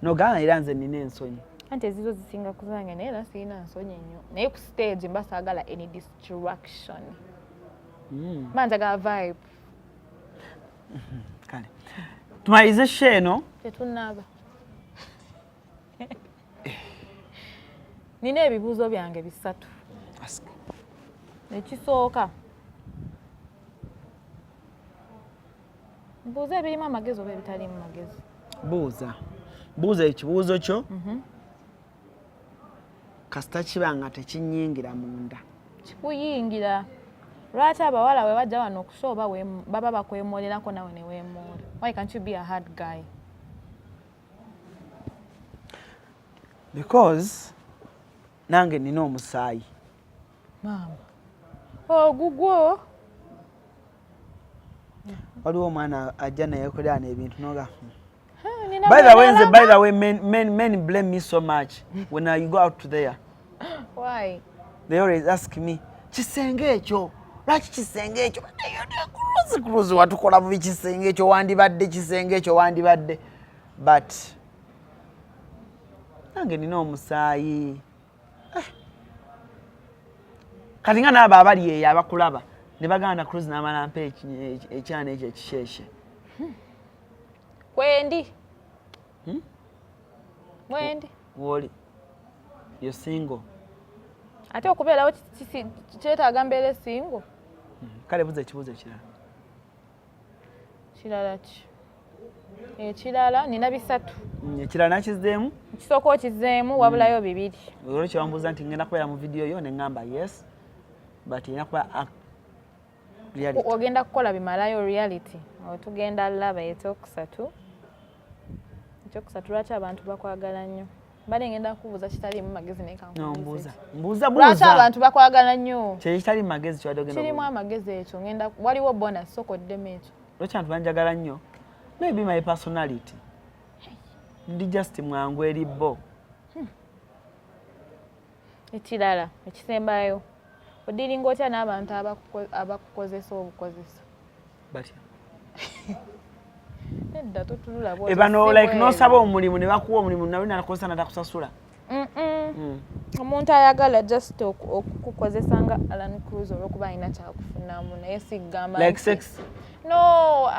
Speaker 2: No gana era nze nina ensonyi.
Speaker 1: Ante zizo zisinga kuzange naye era sirina nsonyi nnyo. Naye ku stage mba saagala any distraction. Mba njagala vibe.
Speaker 2: Kale. Tumalize sheno.
Speaker 1: Tetunnaba. Nina ebibuuzo byange bisatu. Ekisooka. Mbuuza ebirimu amagezi oba ebitalimu magezi.
Speaker 2: Buuza ekibuuzo kyo. Kasita kiba nga tekinyingira munda.
Speaker 1: Kikuyingira. Lwaki abawala we bajja wano okusooba baba bakwemoolerako nawe ne weemoola? Why can't you be a hard guy?
Speaker 2: Because nange nina omusaayi.
Speaker 1: Maama. Gugwo.
Speaker 2: Waliwo omwana ajja naye kulya n'ebintu noga. By the way, men blame me so much when I go out there.
Speaker 1: Why?
Speaker 2: They always ask me, kisenge ekyo. Lwaki kisenge ekyo? Kuruzi watukola bubi kisenge ekyo wandibadde kisenge ekyo wandibadde. But nange nina omusaayi. Kati nga n'abo abali eyo abakulaba ne baganda Cruise n'amalampa ekyana ekyo ekisheshe.
Speaker 1: Wendi. Wendi.
Speaker 2: Woli. You're single.
Speaker 1: Ate okubeerawo kyetaaga mbeere single.
Speaker 2: Kale buuza ekibuuzo ekirala.
Speaker 1: Kirala ki? Ekirala nina bisatu.
Speaker 2: Ekirala nakizzeemu?
Speaker 1: Ekisooka okizzeemu wabulayo bibiri.
Speaker 2: Olwekyo wambuuza nti ngenda kubeera mu vidiyo yo ne ngamba yes. But ina kuba reality.
Speaker 1: Ogenda kukola bimalayo reality. Otugenda laba ekyokusatu. Ekyokusatu lwaki abantu bakwagala nnyo? Mbadde ngenda kubuuza kitali mu magezi naye kankubuuza.
Speaker 2: Mbuuza.
Speaker 1: Lwaki abantu bakwagala nnyo?
Speaker 2: Kitali mu magezi kyadde ogenda.
Speaker 1: Kirimu amagezi ekyo ngenda waliwo bonus sokoddemu ekyo.
Speaker 2: Lwaki abantu banjagala nnyo? Maybe my personality. Ndi just mwangu eri bo.
Speaker 1: Ekirala ekisembayo. Odiringa otya n'abantu abakukozesa obukozesa.
Speaker 2: Batya.
Speaker 1: Nedda totulula bwo.
Speaker 2: Ebano like nosaba omulimu ne bakuwa omulimu nawe nalakosa natakusasula.
Speaker 1: Omuntu ayagala just okukukozesa nga Alan Cruise olwokuba alina kyakufunamu naye sigamba.
Speaker 2: Like sex?
Speaker 1: No.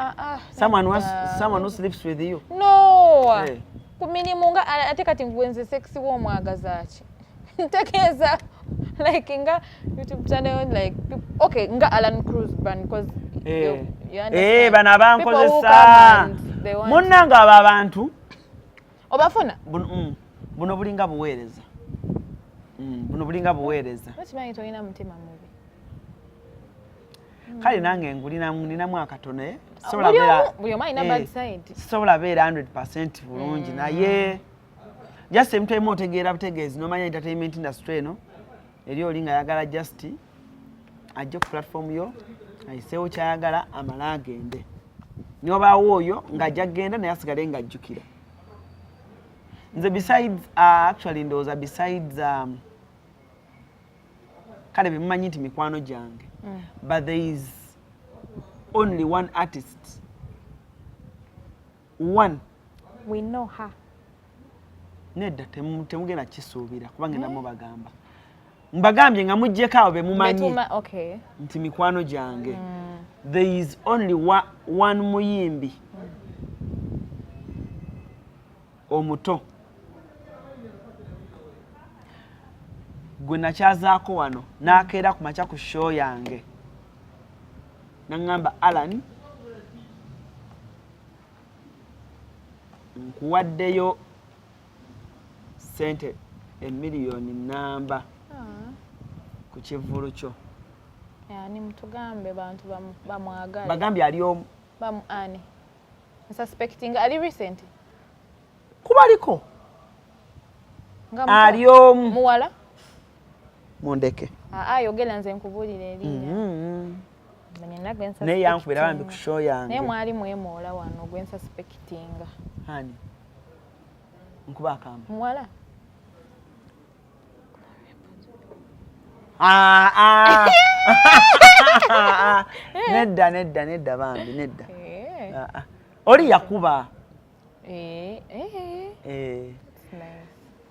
Speaker 2: Someone who sleeps with you?
Speaker 1: No.
Speaker 2: Hey.
Speaker 1: Ku minimu nga ate kati ngwenze sex w'omwagaza ki? Ntegeeza like nga YouTube channel like okay nga Alan Cruise brand because bana abankozesa munnanga abo abantu obafuna buno bulinga buweereza buno bulinga buweereza okimanyi tolina mutima mubi kale nange ninamu akatono buli omu alina bad side sobola beera 100% bulungi naye just emutemu otegeera butegeezi nomanya entertainment industry eno eri olinga ayagala just ajja ku platform yo ayiseewo kyayagala amala agende nyobaawo oyo ng'ajja genda naye asigale ng'ajjukira nze besides actually ndowooza besides kale bemumanyi nti mikwano gyange but there is only one artist one we know her nedda temugenda kisuubira kuba ngenda mubagamba mbagambye nga mujjeko awo bemumanyi nti mikwano gyange there is only one muyimbi omuto gwe nakyazaako wano n'akeera ku makya ku show yange naŋŋamba Alan nkuwaddeyo sente emiliyoni namba ku kivulu kyo yani mutugambe bantu bamwagala bagambye ali omu ani suspecting ali recent kubaliko ali omu muwala mundeke ayogera nze nkubuulira erinya naye yankubira bambi ku show yange naye mwali mwemoola wano gwe nsuspectinga ani nkuba akamba muwala nedda bambi nedda oli yakuba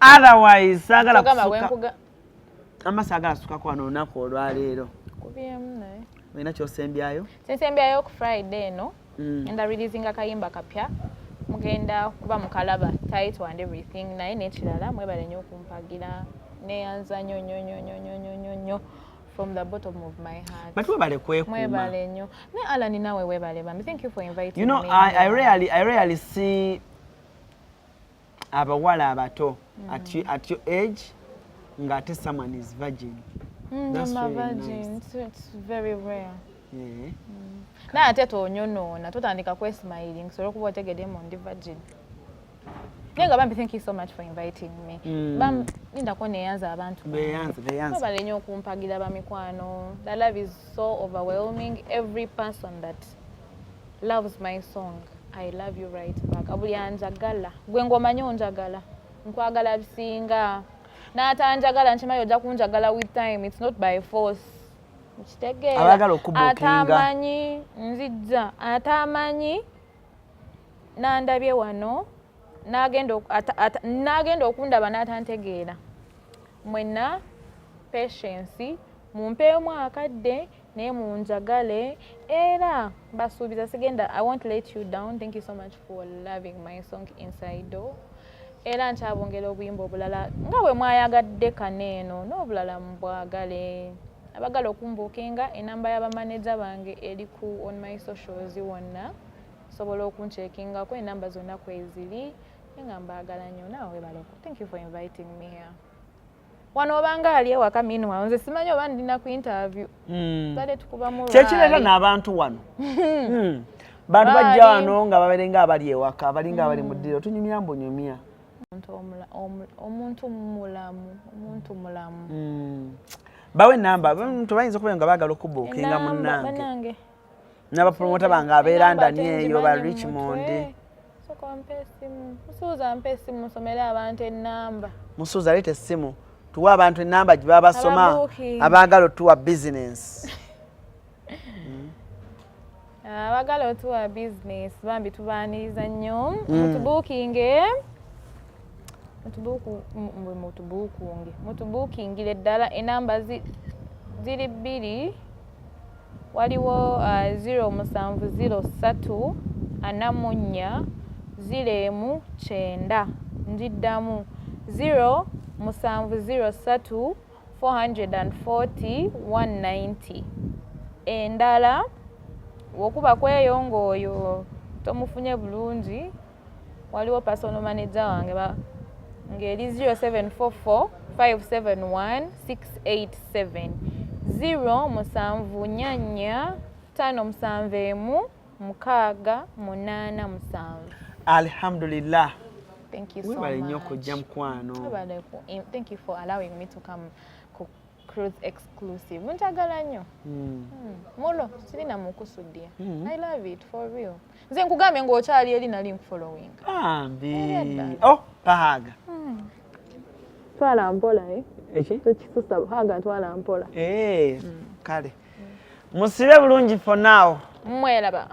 Speaker 2: Otherwise sagala kusuka.
Speaker 1: kusuka.
Speaker 2: Amasagala suka kwa nonako olwaleero.
Speaker 1: Kubyemu naye.
Speaker 2: Wina kyosembyayo?
Speaker 1: Nsembyayo ku Friday no. Enda releasing akayimba kapya. Mugenda kuba mukalaba title and everything naye nekirala mwebale nnyo okumpagira neyanza nnyo from the bottom of my heart.
Speaker 2: But webale kwekuuma.
Speaker 1: Mwebale nnyo. Ne Alani nawe webale bambi. Thank you for inviting me.
Speaker 2: You know, I rarely see abawala abato at your age ngate someone is virgin. That's
Speaker 1: I'm a
Speaker 2: very
Speaker 1: virgin.
Speaker 2: nice.
Speaker 1: It's very rare.
Speaker 2: Yeah.
Speaker 1: Na ate tonyonoona tutandika kwesmiling so okuba otegedde mu ndi virgin. Nenga bambi, thank you so much for inviting me. Bam ndako neyanza abantu.
Speaker 2: Beyanza.
Speaker 1: Bale nnyo okumpagira bamikwano. The love is so overwhelming. Every person that loves my song, I love you right back. Abuli anjagala. Gwe ngoma nnyo njagala. Nkwagala bisinga. Na atanjagala nchimayo ojja kunjagala with time. It's not by force.
Speaker 2: Abagala okubukinga.
Speaker 1: Atamanyi nzijja. Atamanyi nandabye wano. Nagenda okundaba n'atantegeera. Mwenna patience mumpeemu akadde naye munjagale era basuubiza sigenda. I won't let you down. Thank you so much for loving my song Inside Door. Era nkyabongera obuyimba obulala nga bwe mwayagadde kaneeno n'obulala mbwagale. Abagala okumbuukinga enamba y'abamaneja bange eri ku on my socials wonna. Sobola okuncheckingako enamba zonna kweziri. Nga mbagala nnyo naawe baleko. Thank you for inviting me here. Wano obanga ali ewaka minwa nze simanyi oba ndina ku interview. Bale tukuba mu
Speaker 2: Kyekireka n'abantu wano. Bantu bajja wano nga baberenga abali ewaka, abalinga abali mu ddiro. Tunyumya mbonyumya.
Speaker 1: Omuntu mulamu.
Speaker 2: Bawe namba, tubayinza okuba nga baagala okubuukinga munnange. N'abapromota bange abeera ndani eyo ba Richmond.
Speaker 1: Soko mpesimu. Musuuza mpesimu musomere abantu ennamba.
Speaker 2: Musuuza leeta essimu. Tuwa abantu ennamba gye baba basoma abaagala otuwa business.
Speaker 1: Abagala otuwa business bambi tubaaniriza nnyo. Mutubuukinge. Mutubuukingire ddala enamba ziri bbiri. Waliwo 0703 anamunya 019 njiddamu 0703 440 190. Endala wokuba kweyongo oyo tomufunye bulungi waliwo personal manager wange ngeri 0744 571 687 0 7 5 7
Speaker 2: Alhamdulillah.
Speaker 1: Thank you so much. Thank you for allowing me to come Cruise exclusive. Munchagala nnyo. Mulo sirina mukusuddia. I love it for real. Nze nkugambe ng'okyali eri nali nkufollowing.
Speaker 2: Oh, Pahaga.
Speaker 1: Twala mpola
Speaker 2: Eki?
Speaker 1: Tokisusa Pahaga twala mpola.
Speaker 2: Kale. Musibe bulungi for now.
Speaker 1: Mwelaba.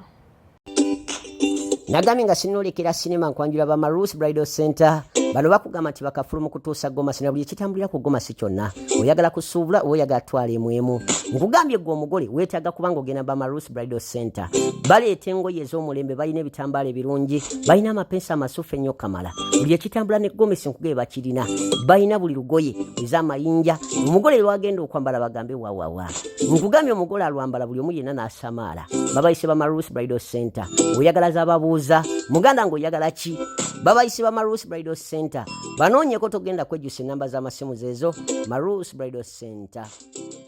Speaker 3: Nagambye nga sinolekera sinema nkwanjula ba Marus Bridal Center bano bakugamba nti bakafulumu kutuusa Goma sinema buli kitambulira ku Goma si kyonna oyagala kusuubula oyagala twale mwemu nkugambye gwe omugole weetaaga kubanga ogenda ba Marus Bridal Center baleeta engoye ez'omulembe balina ebitambaala ebirungi balina amapensa amasufu ennyo kamala buli ekitambula ne Goma sinkugere bakirina balina buli lugoye ez'amayinja omugole lwagenda okwambala bagambe wawawa nkugambye omugole alwambala buli omu yenna n'asamaala babayise ba Marus Bridal Center oyagala z'ababuuza muganda ng'oyagala ki babayise ba Marus Bridal Center banoonyeko togenda kwejjusa ennamba z'amasimu zeezo Marus Bridal Center.